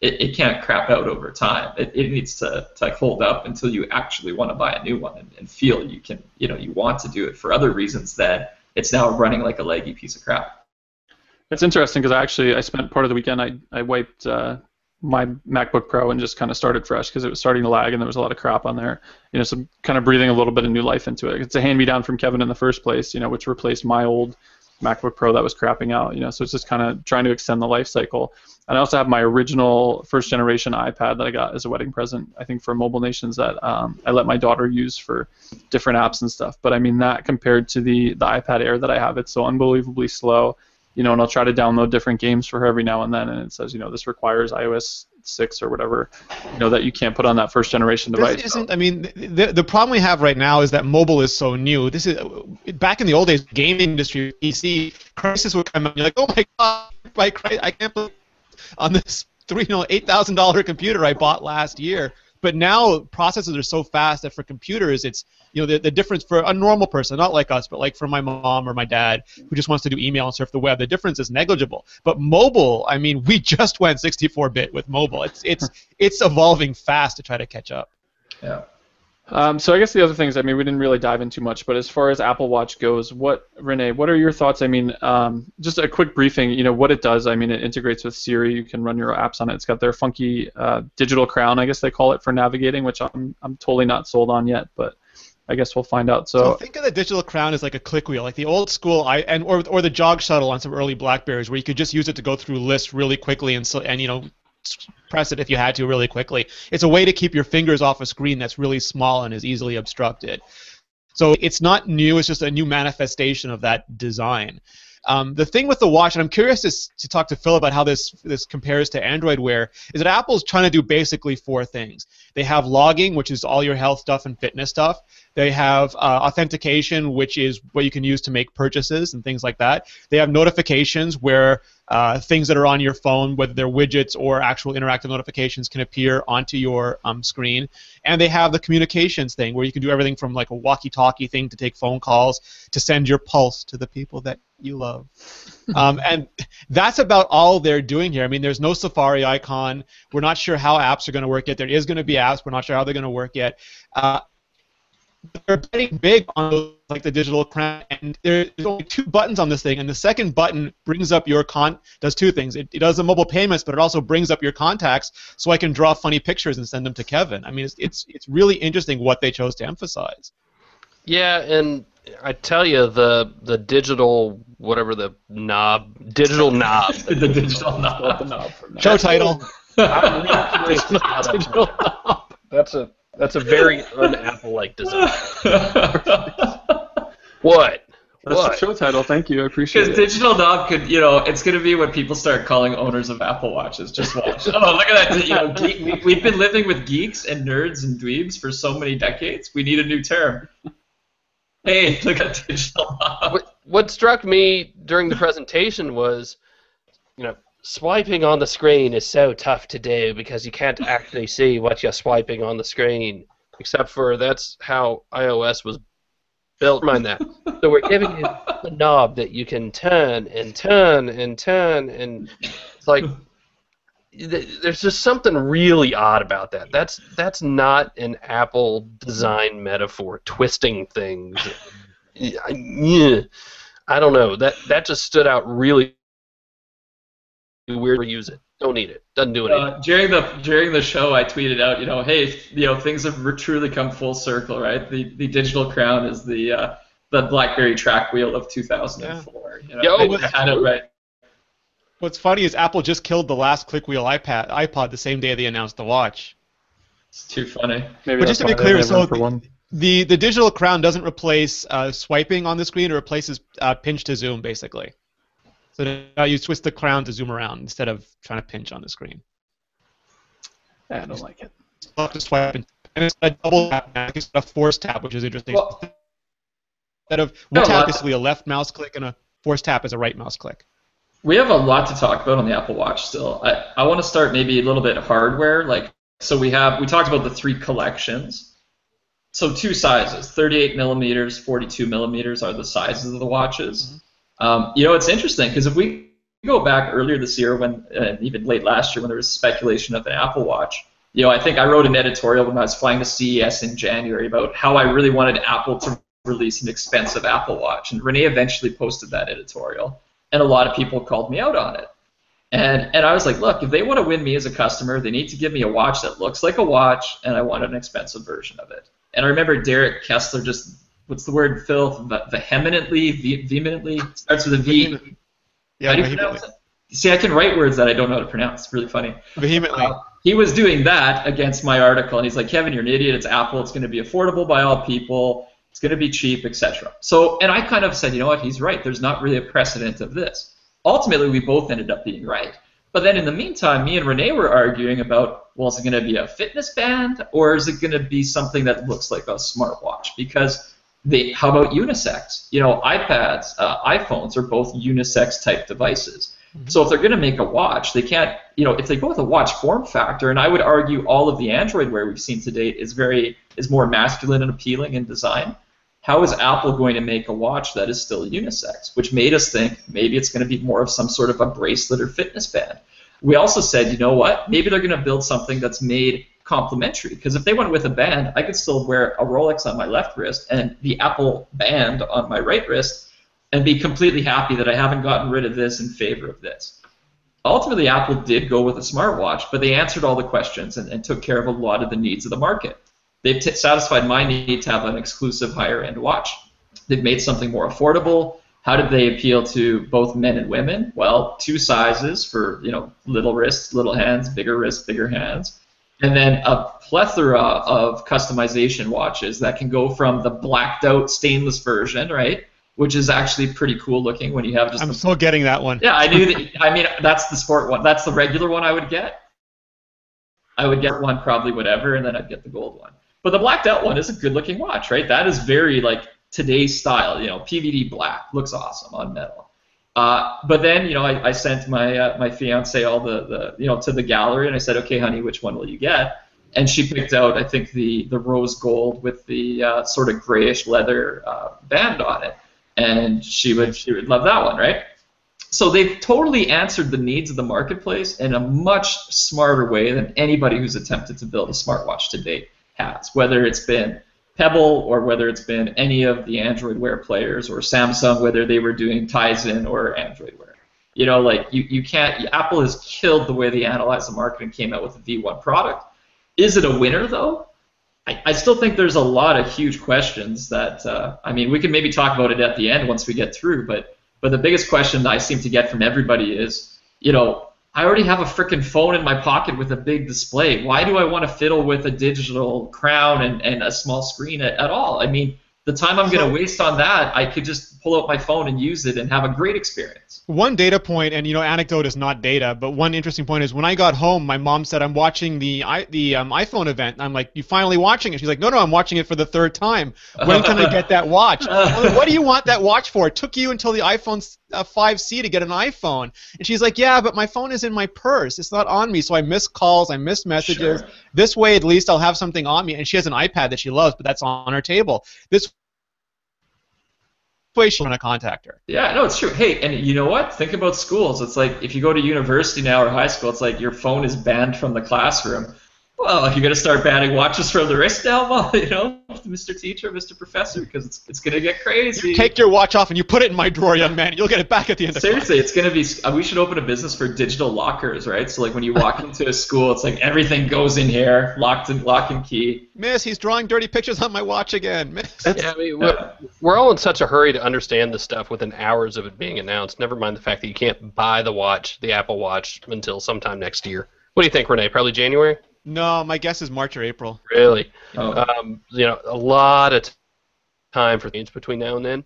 it can't crap out over time. It needs to hold up until you actually want to buy a new one and feel you can, you want to do it for other reasons that it's now running like a leggy piece of crap. It's interesting because I spent part of the weekend, I wiped my MacBook Pro and just kind of started fresh because it was starting to lag and there was a lot of crap on there. So kind of breathing a little bit of new life into it. It's a hand-me-down from Kevin in the first place, which replaced my old MacBook Pro that was crapping out. So it's just kind of trying to extend the life cycle. And I also have my original first-generation iPad that I got as a wedding present, I think, for Mobile Nations that I let my daughter use for different apps and stuff. But I mean, that compared to the iPad Air that I have, it's so unbelievably slow. And I'll try to download different games for her every now and then, and it says, this requires iOS 6 or whatever, that you can't put on that first generation device. This isn't. I mean, the problem we have right now is that mobile is so new. This is back in the old days, gaming industry, PC crisis would come out. You're like, oh my god, I can't believe on this $8,000 computer I bought last year. But now processors are so fast that for computers, it's the difference for a normal person, not like us, but like for my mom or my dad who just wants to do email and surf the web, the difference is negligible. But mobile, I mean, we just went 64-bit with mobile. It's evolving fast to try to catch up. Yeah. So I guess the other things, I mean, we didn't really dive in too much, but as far as Apple Watch goes, Rene, what are your thoughts? I mean, just a quick briefing, what it does. I mean, it integrates with Siri. You can run your apps on it. It's got their funky digital crown, I guess they call it, for navigating, which I'm totally not sold on yet, but I guess we'll find out. So think of the digital crown as like a click wheel, like the old school, or the jog shuttle on some early BlackBerries, where you could just use it to go through lists really quickly and press it if you had to really quickly. It's a way to keep your fingers off a screen that's really small and is easily obstructed. So it's not new, it's just a new manifestation of that design. The thing with the watch, and I'm curious to talk to Phil about how this compares to Android Wear, is that Apple's trying to do basically 4 things. They have logging, which is all your health stuff and fitness stuff. They have authentication, which is what you can use to make purchases and things like that. They have notifications where things that are on your phone, whether they're widgets or actual interactive notifications, can appear onto your screen. And they have the communications thing where you can do everything from like a walkie-talkie thing to take phone calls to send your pulse to the people that you love. And that's about all they're doing here. I mean, there's no Safari icon. We're not sure how apps are going to work yet. There is going to be apps. We're not sure how they're going to work yet. They're getting big on those, like the digital crown, and there's only 2 buttons on this thing, and the second button brings up your does 2 things. It does the mobile payments, but it also brings up your contacts, so I can draw funny pictures and send them to Kevin. I mean, it's really interesting what they chose to emphasize. Yeah, and I tell you, the digital whatever the digital knob. The digital knob. Show title. I'm really curious about that digital knob. That's a very un-Apple-like design. What? That's the show title. Thank you. I appreciate it. Because digital knob could, it's going to be what people start calling owners of Apple Watches. Just watch. Oh, look at that. We've been living with geeks and nerds and dweebs for so many decades. We need a new term. Hey, look at digital knob. What struck me during the presentation was, swiping on the screen is so tough to do because you can't actually see what you're swiping on the screen, except for that's how iOS was built. Mind that. So we're giving you a knob that you can turn and turn and turn, and it's like there's just something really odd about that. That's not an Apple design metaphor. Twisting things. I don't know. That just stood out really. Weird to use it. Don't need it. Doesn't do anything. During the show, I tweeted out, hey, things have truly come full circle, right? The digital crown is the BlackBerry track wheel of 2004. I had it right. What's funny is Apple just killed the last click wheel iPod the same day they announced the watch. It's too funny. Maybe but just to be clear, so one. The digital crown doesn't replace swiping on the screen. It replaces pinch to zoom, basically. So now you twist the crown to zoom around instead of trying to pinch on the screen. I don't like it. You'll have to swipe and it's a double tap now. It's a force tap, which is interesting. Well, instead of one tap is a left mouse click and a force tap is a right mouse click. We have a lot to talk about on the Apple Watch still. I want to start maybe a little bit hardware. So we talked about the 3 collections. So 2 sizes, 38 millimeters, 42 millimeters are the sizes of the watches. Mm-hmm. It's interesting because if we go back earlier this year, when even late last year, when there was speculation of an Apple Watch, I think I wrote an editorial when I was flying to CES in January about how I really wanted Apple to release an expensive Apple Watch, and Rene eventually posted that editorial, and a lot of people called me out on it. And I was like, look, if they want to win me as a customer, they need to give me a watch that looks like a watch, and I want an expensive version of it. And I remember Derek Kessler just. What's the word, Phil? Vehemently? Starts with a V. Yeah, how do you pronounce it? See, I can write words that I don't know how to pronounce. It's really funny. Vehemently. He was doing that against my article, and he's like, Kevin, you're an idiot. It's Apple. It's going to be affordable by all people. It's going to be cheap, etc. So, and I kind of said, you know what? He's right. There's not really a precedent of this. Ultimately, we both ended up being right. But then in the meantime, me and Rene were arguing about, well, is it going to be a fitness band, or is it going to be something that looks like a smartwatch? Because how about unisex? iPads, iPhones are both unisex type devices. Mm-hmm. So if they're going to make a watch, they can't, if they go with a watch form factor, and I would argue all of the Android wear we've seen to date is more masculine and appealing in design. How is Apple going to make a watch that is still unisex? Which made us think maybe it's going to be more of some sort of a bracelet or fitness band. We also said, you know what? Maybe they're going to build something that's made complementary, because if they went with a band, I could still wear a Rolex on my left wrist and the Apple band on my right wrist and be completely happy that I haven't gotten rid of this in favor of this. Ultimately, Apple did go with a smartwatch, but they answered all the questions and took care of a lot of the needs of the market. They've satisfied my need to have an exclusive higher-end watch. They've made something more affordable. How did they appeal to both men and women? Well, 2 sizes for little wrists, little hands, bigger wrists, bigger hands. And then a plethora of customization watches that can go from the blacked out stainless version, right, which is actually pretty cool looking when you have just. I'm still getting that one. Yeah, I knew that. I mean, that's the sport one. That's the regular one I would get. I would get one probably whatever, and then I'd get the gold one. But the blacked out one is a good-looking watch, right? That is very like today's style. You know, PVD black looks awesome on metal. But then, you know, I sent my my fiance all the you know, to the gallery, and I said, okay, honey, which one will you get? And she picked out, I think, the rose gold with the sort of grayish leather band on it, and she would love that one, right? So they've totally answered the needs of the marketplace in a much smarter way than anybody who's attempted to build a smartwatch to date has, whether it's been Pebble or whether it's been any of the Android Wear players, or Samsung, whether they were doing Tizen or Android Wear. You know, like you can't. Apple has killed the way they analyze the market and came out with a V1 product. Is it a winner though? I still think there's a lot of huge questions that I mean, we can maybe talk about it at the end once we get through, but the biggest question that I seem to get from everybody is, you know, I already have a freaking phone in my pocket with a big display. Why do I want to fiddle with a digital crown and a small screen at all? I mean, the time I'm going to waste on that, I could just pull out my phone and use it and have a great experience. One data point, and you know, anecdote is not data, but one interesting point is when I got home, my mom said, I'm watching the iPhone event. I'm like, you finally watching it? She's like, no, I'm watching it for the third time. When can I get that watch? I'm like, what do you want that watch for? It took you until the iPhone 5C to get an iPhone. And she's like, yeah, but my phone is in my purse. It's not on me, so I miss calls, I miss messages. Sure. This way, at least I'll have something on me. And she has an iPad that she loves, but that's on her table. This way she'll want to contact her. Yeah, no, it's true. Hey, and you know what? Think about schools. It's like if you go to university now or high school, it's like your phone is banned from the classroom. Well, if you're going to start banning watches from the wrist now, well, you know, Mr. Teacher, Mr. Professor, because it's going to get crazy. You take your watch off and you put it in my drawer, young man. You'll get it back at the end of Seriously, class. it's going to be, we should open a business for digital lockers, right? So like when you walk into a school, it's like everything goes in here, lock and key. Miss, he's drawing dirty pictures on my watch again. Miss. Yeah, I mean, we're all in such a hurry to understand this stuff within hours of it being announced. Never mind the fact that you can't buy the watch, the Apple Watch, until sometime next year. What do you think, Rene? Probably January? No, my guess is March or April. Really? Oh. You know, a lot of time for change between now and then.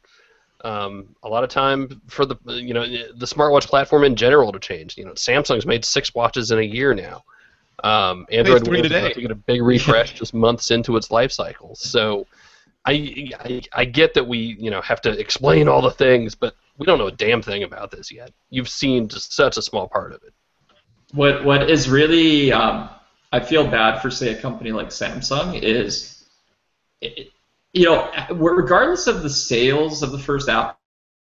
A lot of time for the the smartwatch platform in general to change. You know, Samsung's made 6 watches in a year now. Android Wear is about to get a big refresh just months into its life cycle. So I get that we have to explain all the things, but we don't know a damn thing about this yet. You've seen just such a small part of it. What is really I feel bad for, say, a company like Samsung is, regardless of the sales of the first Apple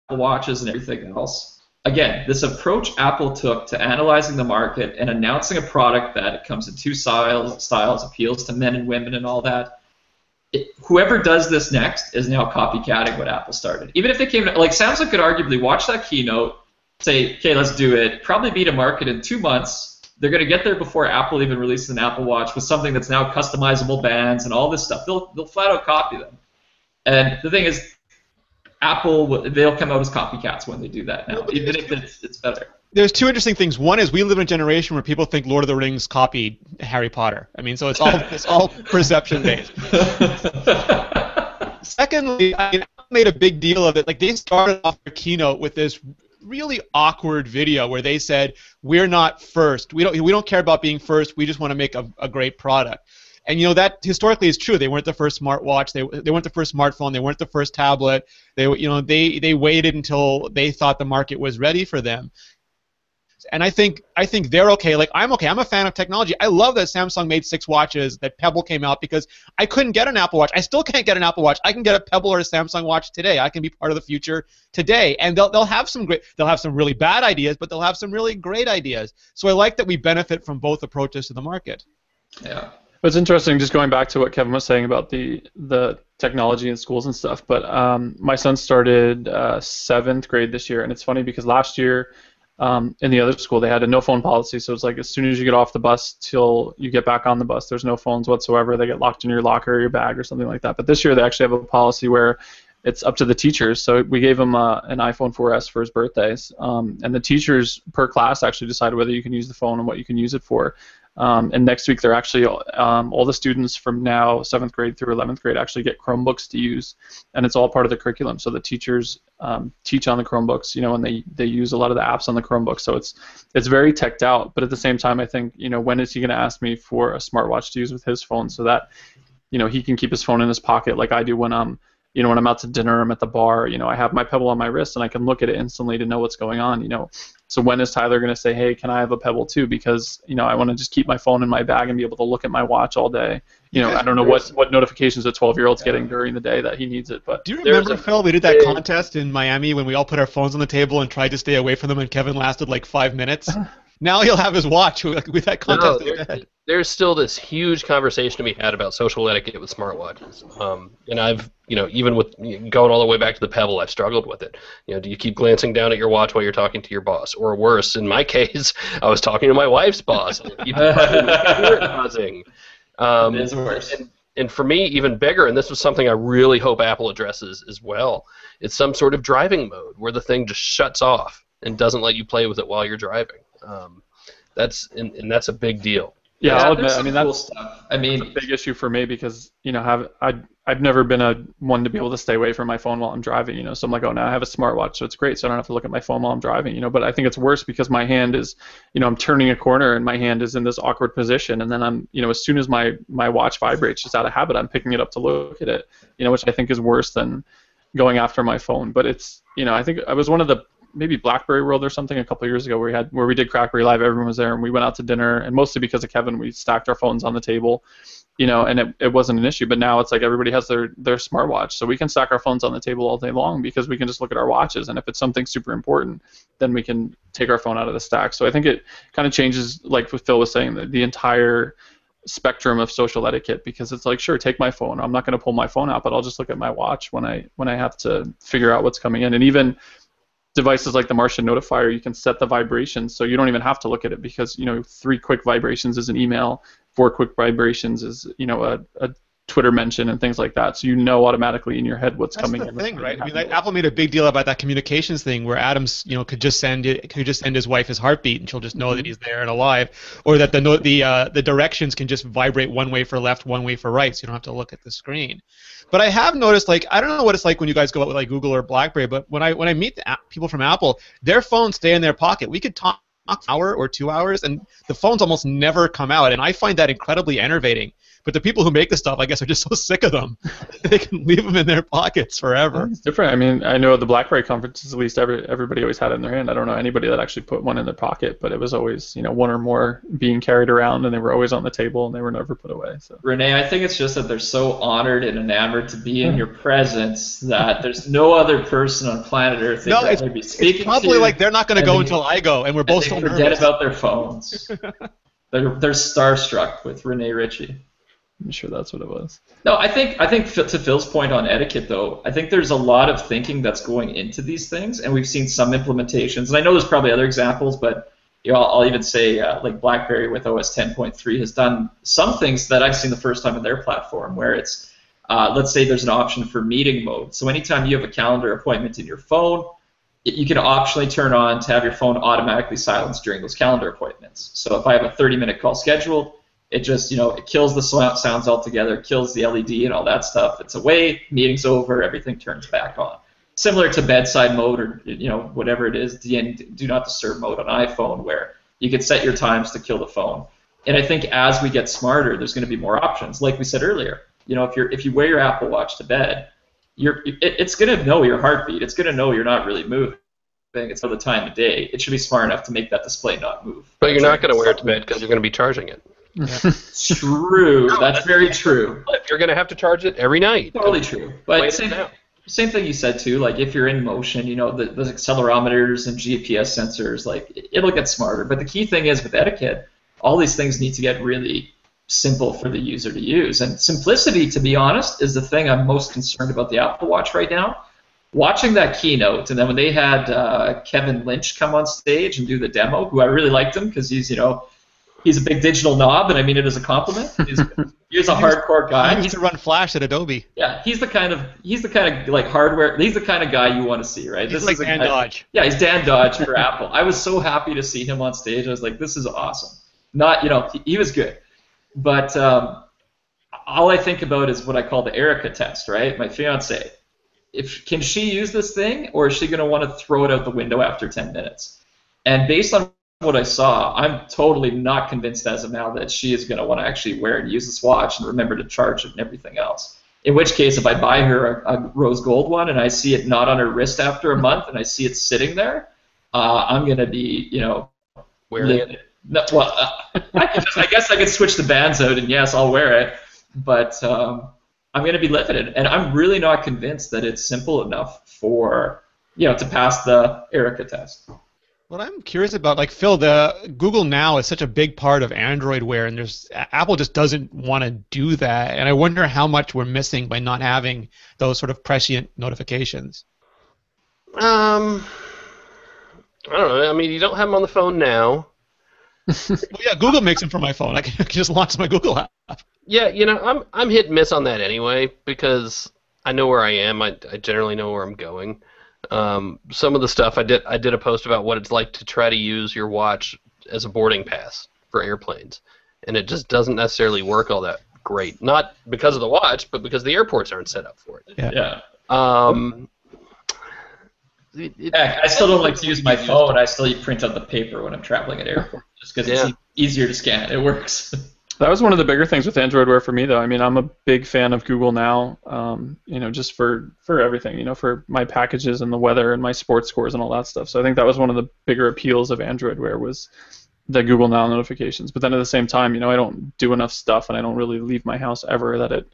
Watches and everything else, again, this approach Apple took to analyzing the market and announcing a product that it comes in 2 styles, appeals to men and women and all that, whoever does this next is now copycatting what Apple started. Even if they came, like Samsung could arguably watch that keynote, say, okay, let's do it, probably be to market in 2 months. They're going to get there before Apple even releases an Apple Watch with something that's now customizable bands and all this stuff. They'll flat out copy them. And the thing is, Apple, they'll come out as copycats when they do that now, even if it's better. There's 2 interesting things. One is we live in a generation where people think Lord of the Rings copied Harry Potter. I mean, so it's all perception based. Secondly, I made a big deal of it. Like they started off their keynote with this really awkward video where they said, we're not first. We don't care about being first. We just want to make a great product. And you know that historically is true. They weren't the first smartwatch. They weren't the first smartphone. They weren't the first tablet. They waited until they thought the market was ready for them. And I think they're okay. Like I'm okay. I'm a fan of technology. I love that Samsung made 6 watches, that Pebble came out, because I couldn't get an Apple Watch. I still can't get an Apple Watch. I can get a Pebble or a Samsung watch today. I can be part of the future today. And they'll have some really bad ideas, but they'll have some really great ideas. So I like that we benefit from both approaches to the market. Yeah. It's interesting, just going back to what Kevin was saying about the technology in schools and stuff. But my son started 7th grade this year, and it's funny because last year in the other school they had a no phone policy. So it's like as soon as you get off the bus till you get back on the bus, there's no phones whatsoever. They get locked in your locker or your bag or something like that. But this year they actually have a policy where it's up to the teachers. So we gave him an iPhone 4S for his birthdays, and the teachers per class actually decide whether you can use the phone and what you can use it for. And next week, they're actually all the students from now 7th grade through 11th grade actually get Chromebooks to use, and it's all part of the curriculum. So the teachers teach on the Chromebooks, and they use a lot of the apps on the Chromebook. So it's very teched out. But at the same time, I think when is he going to ask me for a smartwatch to use with his phone? So that he can keep his phone in his pocket like I do when I'm when I'm out to dinner, I'm at the bar, I have my Pebble on my wrist and I can look at it instantly to know what's going on, So when is Tyler going to say, hey, can I have a Pebble too? Because, I want to just keep my phone in my bag and be able to look at my watch all day. I don't know what notifications a 12-year-old's getting during the day that he needs it. But do you remember, Phil, we did that contest in Miami when we all put our phones on the table and tried to stay away from them, and Kevin lasted like 5 minutes? Now he'll have his watch with that contest. There's still this huge conversation to be had about social etiquette with smartwatches. And I've, even with going all the way back to the Pebble, I've struggled with it. Do you keep glancing down at your watch while you're talking to your boss? Or worse, in my case, I was talking to my wife's boss. And I keep buzzing. It is worse. And for me, even bigger, and this was something I really hope Apple addresses as well, it's some sort of driving mode where the thing just shuts off and doesn't let you play with it while you're driving. That's a big deal. Yeah, I'll admit. Cool That's stuff. a big issue for me because I've never been one to be able to stay away from my phone while I'm driving. So I'm like, oh, now I have a smartwatch, so it's great, so I don't have to look at my phone while I'm driving. But I think it's worse because my hand is, I'm turning a corner and my hand is in this awkward position, and then I'm, as soon as my watch vibrates, just out of habit, I'm picking it up to look at it. Which I think is worse than going after my phone. But it's, I think I was one of the maybe BlackBerry World or something a couple of years ago where we did Crackberry Live. Everyone was there, and we went out to dinner, and mostly because of Kevin, we stacked our phones on the table, and it wasn't an issue. But now it's like everybody has their smartwatch, so we can stack our phones on the table all day long because we can just look at our watches, and if it's something super important, then we can take our phone out of the stack. So I think it kind of changes, like what Phil was saying, the entire spectrum of social etiquette, because it's like, sure, take my phone. I'm not going to pull my phone out, but I'll just look at my watch when I have to figure out what's coming in. And even devices like the Martian Notifier, you can set the vibrations, so you don't even have to look at it because 3 quick vibrations is an email, 4 quick vibrations is a Twitter mention and things like that. So automatically in your head what's coming in. That's the thing, right? Apple made a big deal about that communications thing where Adams, could just send his wife his heartbeat and she'll just know that he's there and alive, or that the directions can just vibrate one way for left, one way for right, so you don't have to look at the screen. But I have noticed, I don't know what it's like when you guys go out with Google or BlackBerry, but when I meet people from Apple, their phones stay in their pocket. We could talk an hour or 2 hours, and the phones almost never come out, and I find that incredibly enervating. But the people who make the stuff, I guess, are just so sick of them. They can leave them in their pockets forever. It's different. I know at the BlackBerry conferences, at least everybody always had it in their hand. I don't know anybody that actually put one in their pocket, but it was always, one or more being carried around, and they were always on the table, and they were never put away. So. Rene, I think it's just that they're so honored and enamored to be in your presence that there's no other person on planet Earth that they'd be speaking to. It's probably like they're not going to go until I go, and we're both so nervous. Forget about their phones. They're starstruck with Rene Ritchie. I'm sure that's what it was. No, I think to Phil's point on etiquette, though, I think there's a lot of thinking that's going into these things, and we've seen some implementations. And I know there's probably other examples, but I'll even say like BlackBerry with OS 10.3 has done some things that I've seen the first time in their platform, where it's let's say there's an option for meeting mode. So anytime you have a calendar appointment in your phone, you can optionally turn on to have your phone automatically silenced during those calendar appointments. So if I have a 30-minute call scheduled, it just, it kills the sounds altogether, kills the LED and all that stuff. It's away, meeting's over, everything turns back on. Similar to bedside mode or, whatever it is, do not disturb mode on iPhone, where you can set your times to kill the phone. And I think as we get smarter, there's going to be more options. Like we said earlier, if you wear your Apple Watch to bed, it's going to know your heartbeat. It's going to know you're not really moving. It's for the time of day. It should be smart enough to make that display not move. But you're not going to wear it to bed because you're going to be charging it. True. No, that's very true. You're going to have to charge it every night. Totally true. But same thing you said too. Like if you're in motion, the accelerometers and GPS sensors, it'll get smarter. But the key thing is with etiquette, all these things need to get really simple for the user to use. And simplicity, to be honest, is the thing I'm most concerned about the Apple Watch right now. Watching that keynote, and then when they had Kevin Lynch come on stage and do the demo, who I really liked him because he's a big digital knob, and I mean it as a compliment. He's a hardcore guy. He used to run Flash at Adobe. Yeah, he's the kind of like hardware. He's the kind of guy you want to see, right? He's like Dan Dodge. Yeah, he's Dan Dodge for Apple. I was so happy to see him on stage. I was like, this is awesome. He was good, but all I think about is what I call the Erica test, right? My fiance. Can she use this thing, or is she going to want to throw it out the window after 10 minutes? And based on what I saw, I'm totally not convinced as of now that she is going to want to actually wear and use this watch and remember to charge it and everything else. In which case, if I buy her a rose gold one and I see it not on her wrist after a month and I see it sitting there, I'm going to be, wearing it. No, well, I guess I could switch the bands out and yes, I'll wear it, but I'm going to be limited, and I'm really not convinced that it's simple enough for to pass the Erica test. What I'm curious about, like Phil, the Google Now is such a big part of Android Wear, and Apple just doesn't want to do that, and I wonder how much we're missing by not having those sort of prescient notifications. I don't know. I mean, you don't have them on the phone now. Well, yeah, Google makes them for my phone. I can just launch my Google app. Yeah, I'm hit and miss on that anyway because I know where I am. I generally know where I'm going. Some of the stuff I did a post about what it's like to try to use your watch as a boarding pass for airplanes, and it just doesn't necessarily work all that great. Not because of the watch, but because the airports aren't set up for it. Yeah. I still don't like to use my phone. I still print out the paper when I'm traveling at airport just because it's easier to scan. It works. That was one of the bigger things with Android Wear for me, though. I mean, I'm a big fan of Google Now, just for everything, for my packages and the weather and my sports scores and all that stuff. So I think that was one of the bigger appeals of Android Wear was the Google Now notifications. But then at the same time, I don't do enough stuff and I don't really leave my house ever that it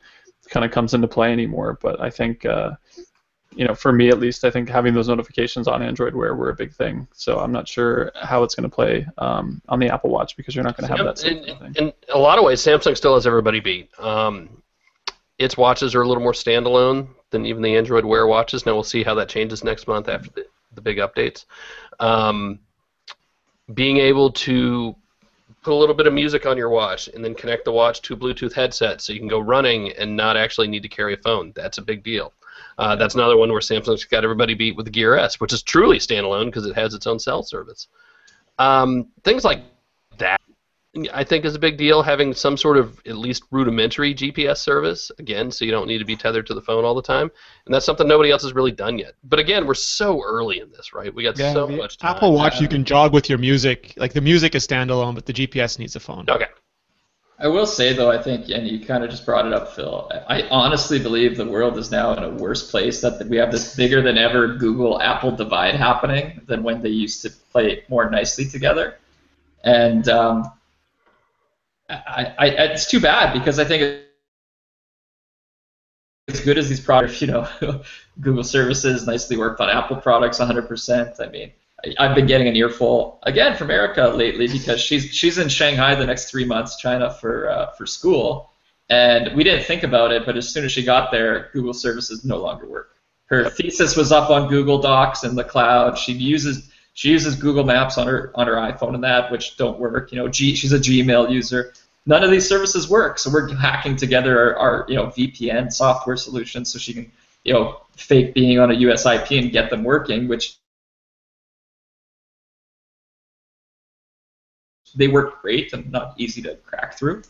kind of comes into play anymore. But I think, for me at least, I think having those notifications on Android Wear were a big thing. So I'm not sure how it's going to play on the Apple Watch because you're not going to have that same thing. In a lot of ways, Samsung still has everybody beat. Its watches are a little more standalone than even the Android Wear watches. Now we'll see how that changes next month after the big updates. Being able to put a little bit of music on your watch and then connect the watch to a Bluetooth headset so you can go running and not actually need to carry a phone. That's a big deal. That's another one where Samsung's got everybody beat with the Gear S, which is truly standalone because it has its own cell service. Things like that, I think, is a big deal. Having some sort of at least rudimentary GPS service, again, so you don't need to be tethered to the phone all the time. And that's something nobody else has really done yet. But again, we're so early in this, right? We got so much time. Apple Watch, you can jog with your music. Like the music is standalone, but the GPS needs a phone. Okay. I will say, though, I think, and you kind of just brought it up, Phil, I honestly believe the world is now in a worse place, that we have this bigger than ever Google-Apple divide happening than when they used to play more nicely together. And it's too bad because I think as good as these products, Google services nicely worked on Apple products 100%. I mean, I've been getting an earful again from Erica lately because she's in Shanghai the next 3 months, China for school, and we didn't think about it, but as soon as she got there, Google services no longer work. Her thesis was up on Google Docs in the cloud. She uses Google Maps on her iPhone and that, which don't work. She's a Gmail user. None of these services work, so we're hacking together our VPN software solutions so she can fake being on a US IP and get them working, which they work great and not easy to crack through.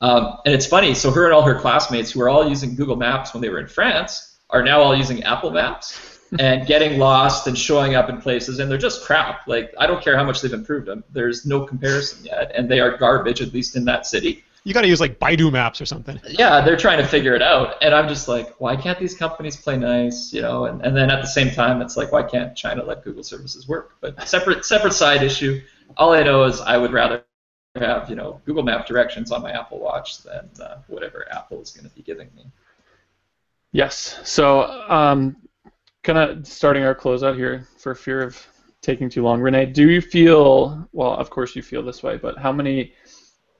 And it's funny, so her and all her classmates who were all using Google Maps when they were in France are now all using Apple Maps and getting lost and showing up in places, and they're just crap. Like, I don't care how much they've improved them. There's no comparison yet, and they are garbage, at least in that city. You got to use like Baidu Maps or something. Yeah, they're trying to figure it out, and I'm just like, why can't these companies play nice, And then at the same time, it's like, why can't China let Google services work? But separate side issue. All I know is I would rather have Google Map directions on my Apple Watch than whatever Apple is going to be giving me. Yes. So kind of starting our closeout here for fear of taking too long. Rene, do you feel? Well, of course you feel this way, but how many?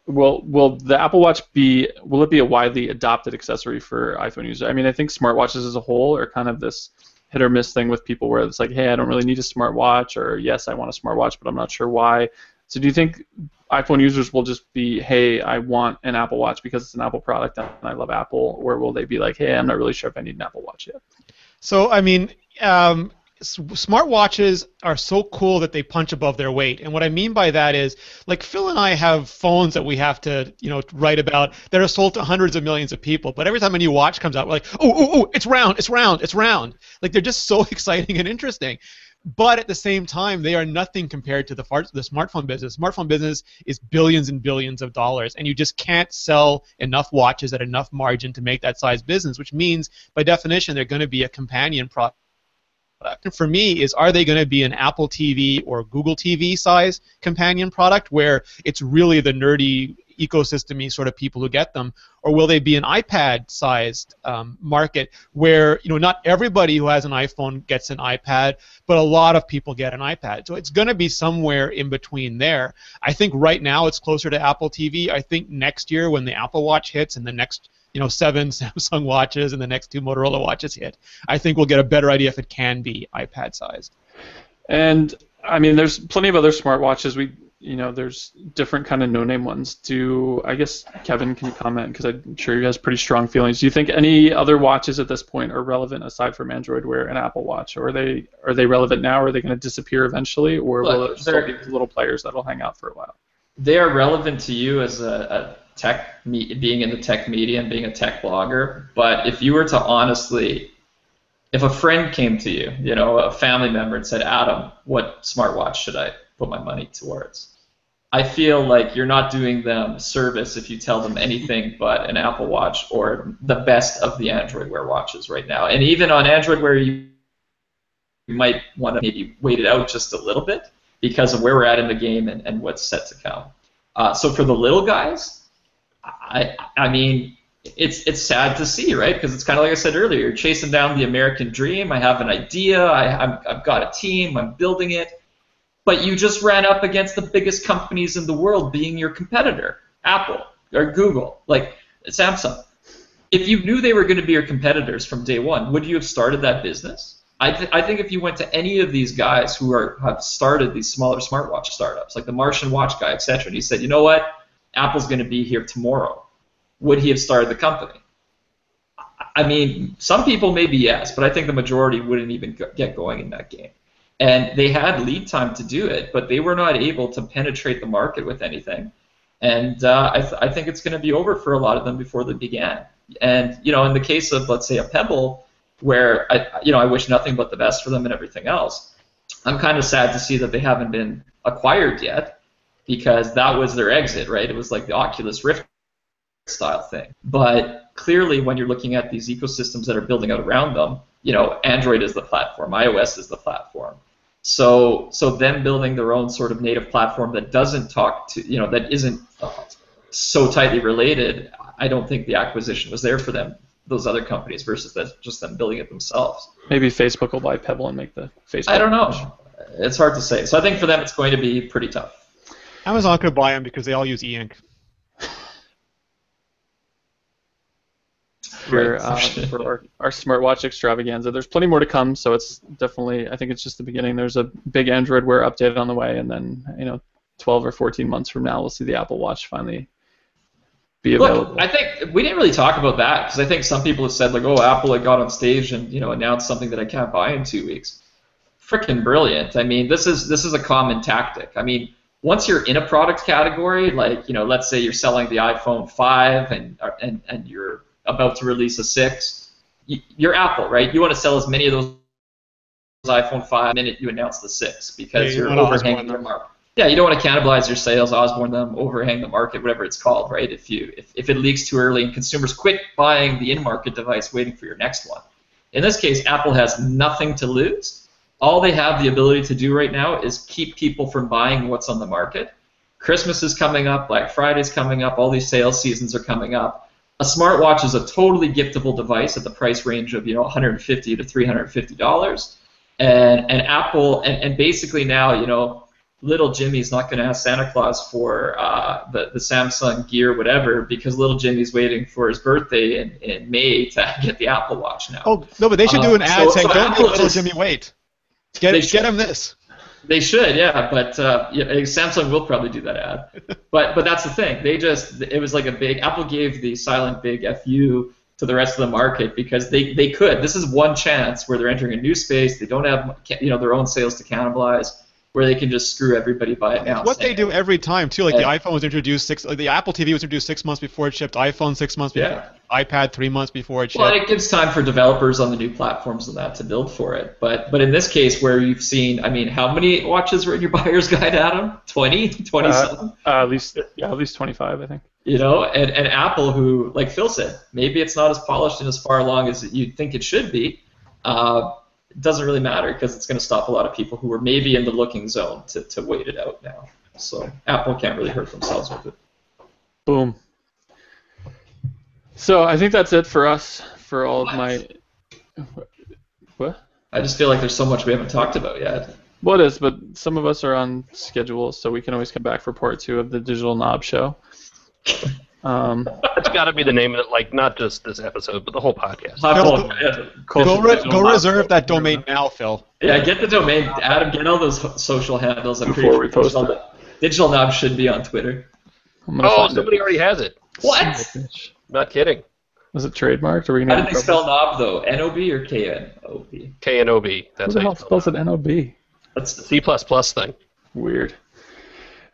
Will the Apple Watch will it be a widely adopted accessory for iPhone users? I mean, I think smartwatches as a whole are kind of this hit or miss thing with people where it's like, hey, I don't really need a smartwatch, or yes, I want a smartwatch, but I'm not sure why. So do you think iPhone users will just be, hey, I want an Apple Watch because it's an Apple product and I love Apple, or will they be like, hey, I'm not really sure if I need an Apple Watch yet? So, I mean, smartwatches are so cool that they punch above their weight. And what I mean by that is, like, Phil and I have phones that we have to, write about that are sold to hundreds of millions of people. But every time a new watch comes out, we're like, oh, it's round, it's round, it's round. Like, they're just so exciting and interesting. But at the same time, they are nothing compared to the smartphone business. Smartphone business is billions and billions of dollars, and you just can't sell enough watches at enough margin to make that size business, which means, by definition, they're going to be a companion product. For me, is are they going to be an Apple TV or Google TV size companion product where it's really the nerdy ecosystem-y sort of people who get them, or will they be an iPad-sized market where not everybody who has an iPhone gets an iPad, but a lot of people get an iPad. So it's going to be somewhere in between there. I think right now it's closer to Apple TV. I think next year when the Apple Watch hits and the next 7 Samsung watches and the next 2 Motorola watches hit, I think we'll get a better idea if it can be iPad-sized. And I mean, there's plenty of other smartwatches. There's different kind of no-name ones. I guess Kevin, can you comment? Because I'm sure he has pretty strong feelings. Do you think any other watches at this point are relevant aside from Android Wear and Apple Watch, or are they relevant now? Or are they going to disappear eventually, or will it still be little players that'll hang out for a while? They are relevant to you as a being in the tech media and being a tech blogger. But if you were to honestly, if a friend came to you, a family member, and said, Adam, what smartwatch should I put my money towards? I feel like you're not doing them service if you tell them anything but an Apple Watch or the best of the Android Wear watches right now. And even on Android Wear, you might want to maybe wait it out just a little bit because of where we're at in the game and what's set to come. So for the little guys, I mean, it's sad to see, right? Because it's kind of like I said earlier, you're chasing down the American dream. I have an idea. I've got a team. I'm building it. But you just ran up against the biggest companies in the world being your competitor, Apple or Google, like Samsung. If you knew they were going to be your competitors from day one, would you have started that business? I think if you went to any of these guys who have started these smaller smartwatch startups, like the Martian watch guy, etc., and he said, you know what, Apple's going to be here tomorrow, would he have started the company? I mean, some people maybe yes, but I think the majority wouldn't even get going in that game. And they had lead time to do it, but they were not able to penetrate the market with anything. And I think it's going to be over for a lot of them before they began. And in the case of, let's say, a Pebble, where I wish nothing but the best for them and everything else, I'm kind of sad to see that they haven't been acquired yet, because that was their exit, right? It was like the Oculus Rift style thing. But clearly, when you're looking at these ecosystems that are building out around them, Android is the platform, iOS is the platform. So them building their own sort of native platform that doesn't talk to, that isn't so tightly related, I don't think the acquisition was there for them, those other companies, versus just them building it themselves. Maybe Facebook will buy Pebble and make the Facebook. I don't know. It's hard to say. So I think for them it's going to be pretty tough. Amazon could buy them because they all use e-ink. For our smartwatch extravaganza. There's plenty more to come, so it's definitely, I think it's just the beginning. There's a big Android Wear update on the way, and then 12 or 14 months from now, we'll see the Apple Watch finally be available. Look, I think we didn't really talk about that because I think some people have said like, oh, Apple got on stage and announced something that I can't buy in 2 weeks. Freaking brilliant. I mean, this is a common tactic. I mean, once you're in a product category, like let's say you're selling the iPhone 5 and you're about to release a 6, you're Apple, right? You want to sell as many of those iPhone 5 the minute you announce the 6 because you're overhanging your market. Yeah, you don't want to cannibalize your sales, Osborne them, overhang the market, whatever it's called, right? If it leaks too early and consumers quit buying the in-market device waiting for your next one. In this case, Apple has nothing to lose. All they have the ability to do right now is keep people from buying what's on the market. Christmas is coming up, Black Friday's coming up, all these sales seasons are coming up. A smartwatch is a totally giftable device at the price range of $150 to $350, and Apple and basically now little Jimmy's not going to ask Santa Claus for the Samsung Gear whatever because little Jimmy's waiting for his birthday in May to get the Apple Watch now. Oh no, but they should do an ad saying don't make little Jimmy wait. Get him this. They should, yeah, but Samsung will probably do that ad. But that's the thing. It was like Apple gave the silent big FU to the rest of the market because they could. This is one chance where they're entering a new space. They don't have their own sales to cannibalize. where they can just screw everybody by announcing. It's what they do every time too. Like the Yeah. iPhone was introduced the Apple TV was introduced 6 months before it shipped. iPhone 6 months before. Yeah. iPad 3 months before it shipped. Well, it gives time for developers on the new platforms and that to build for it. But in this case, where you've seen, I mean, how many watches were in your buyer's guide, Adam? 20, 27? At least 25, I think. You know, and Apple, who, like Phil said, maybe it's not as polished and as far along as you'd think it should be. It doesn't really matter because it's going to stop a lot of people who were maybe in the looking zone to wait it out now. So Apple can't really hurt themselves with it. Boom. So I think that's it for us for all of my. What? I just feel like there's so much we haven't talked about yet. Well, it is, but some of us are on schedule, so we can always come back for part 2 of the Digital Knob Show. That's got to be the name of it, like not just this episode, but the whole podcast. Go reserve that domain now, Phil. Yeah, get the domain. Adam, get all those social handles. I'm Before we pretty post sure Digital Knob should be on Twitter. Oh, somebody already has it. What? Not kidding. Was it trademarked? Are we How gonna did they spell knob, though? N-O-B or K-N-O-B? K-N-O-B. Who That's the how hell you spell spells it. it N-O-B? That's the C++ thing. Weird.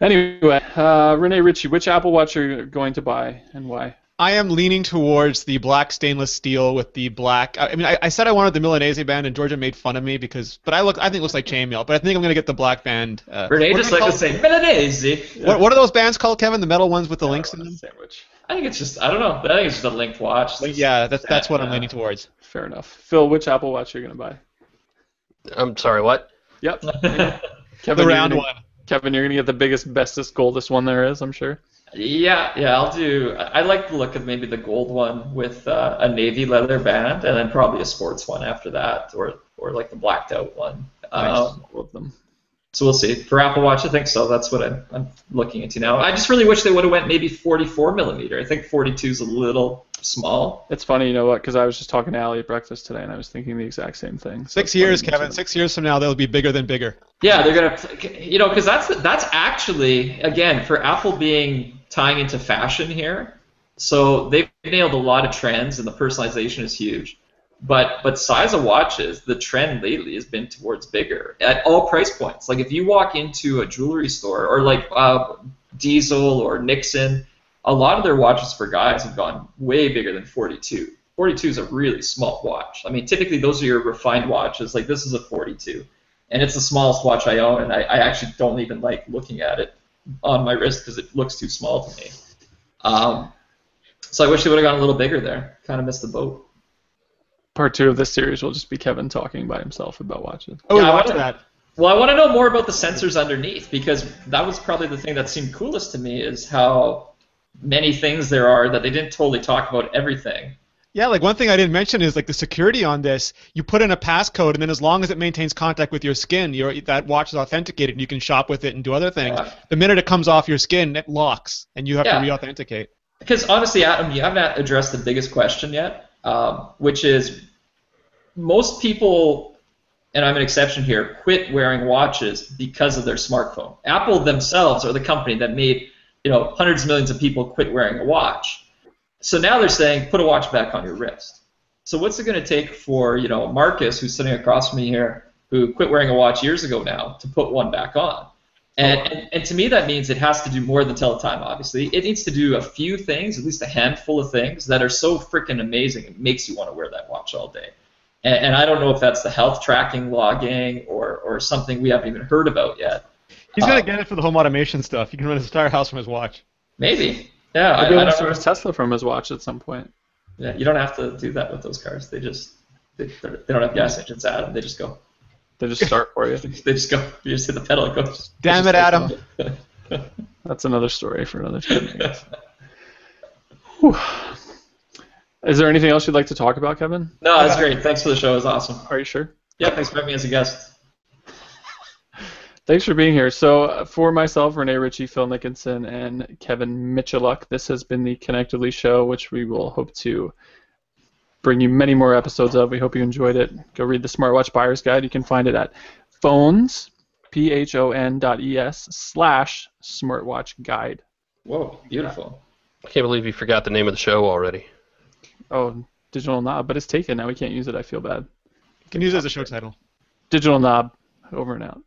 Anyway, Rene, Ritchie, which Apple Watch are you going to buy and why? I am leaning towards the black stainless steel with the black. I mean, I said I wanted the Milanese band, and Georgia made fun of me but I think it looks like chainmail. But I think I'm gonna get the black band. Renee just like to say Milanese. What are those bands called, Kevin? The metal ones with the links in them? Sandwich. I think it's just, I don't know. I think it's just a linked watch. Yeah, that's what I'm leaning towards. Fair enough. Phil, which Apple Watch are you going to buy? I'm sorry, what? Yep. The Kevin, round one. Kevin, you're going to get the biggest, bestest, goldest one there is, I'm sure. Yeah, I'll do. I like the look of maybe the gold one with a navy leather band, and then probably a sports one after that, or like the blacked out one. Nice. Love them. So we'll see. For Apple Watch, I think so. That's what I'm looking into now. I just really wish they would have went maybe 44 millimeter. I think 42 is a little small. It's funny, you know what, because I was just talking to Allie at breakfast today, and I was thinking the exact same thing. So 6 years, Kevin. 6 years from now, they'll be bigger than bigger. Yeah, they're gonna, you know, because that's actually, again, for Apple tying into fashion here. So they've nailed a lot of trends, and the personalization is huge. But size of watches, the trend lately has been towards bigger at all price points. Like if you walk into a jewelry store or like Diesel or Nickinson, a lot of their watches for guys have gone way bigger than 42. 42 is a really small watch. I mean, typically those are your refined watches. Like this is a 42, and it's the smallest watch I own, and I actually don't even like looking at it on my wrist because it looks too small to me. So I wish they would have gone a little bigger there. Kind of missed the boat. Part 2 of this series will just be Kevin talking by himself about watches. Oh, Yeah, I watch wanna- that. Well, I want to know more about the sensors underneath, because that was probably the thing that seemed coolest to me, is how many things there are that they didn't totally talk about everything. Yeah, like one thing I didn't mention is like the security on this. You put in a passcode, and then as long as it maintains contact with your skin, that watch is authenticated, and you can shop with it and do other things. Yeah. The minute it comes off your skin, it locks, and you have to re-authenticate. Because honestly, Adam, you haven't addressed the biggest question yet, which is most people, and I'm an exception here, quit wearing watches because of their smartphone. Apple themselves are the company that made hundreds of millions of people quit wearing a watch. So now they're saying, put a watch back on your wrist. So what's it going to take for Marcus, who's sitting across from me here, who quit wearing a watch years ago now, to put one back on? And to me, that means it has to do more than tell time, obviously. It needs to do a few things, at least a handful of things, that are so freaking amazing it makes you want to wear that watch all day. And I don't know if that's the health tracking logging or something we haven't even heard about yet. He's going to get it for the home automation stuff. You can run his entire house from his watch. Maybe. Yeah, I Maybe he'll don't start know. his Tesla from his watch at some point. Yeah, you don't have to do that with those cars. They don't have gas engines, Adam. They just go. They just start for you. They just go. You just hit the pedal, it goes. Damn it, Adam. That's another story for another time, I guess. Whew. Is there anything else you'd like to talk about, Kevin? No, that's great. Thanks for the show. It was awesome. Are you sure? Yeah, thanks for having me as a guest. Thanks for being here. So for myself, Rene, Ritchie, Phil Nickinson, and Kevin Michaluk, this has been the Connectedly Show, which we will hope to bring you many more episodes of. We hope you enjoyed it. Go read the Smartwatch Buyer's Guide. You can find it at phones, phon.es/smartwatch guide. Whoa, beautiful. I can't believe you forgot the name of the show already. Oh, Digital Knob, but it's taken now. We can't use it. I feel bad. You can use it as a show title. Digital Knob, over and out.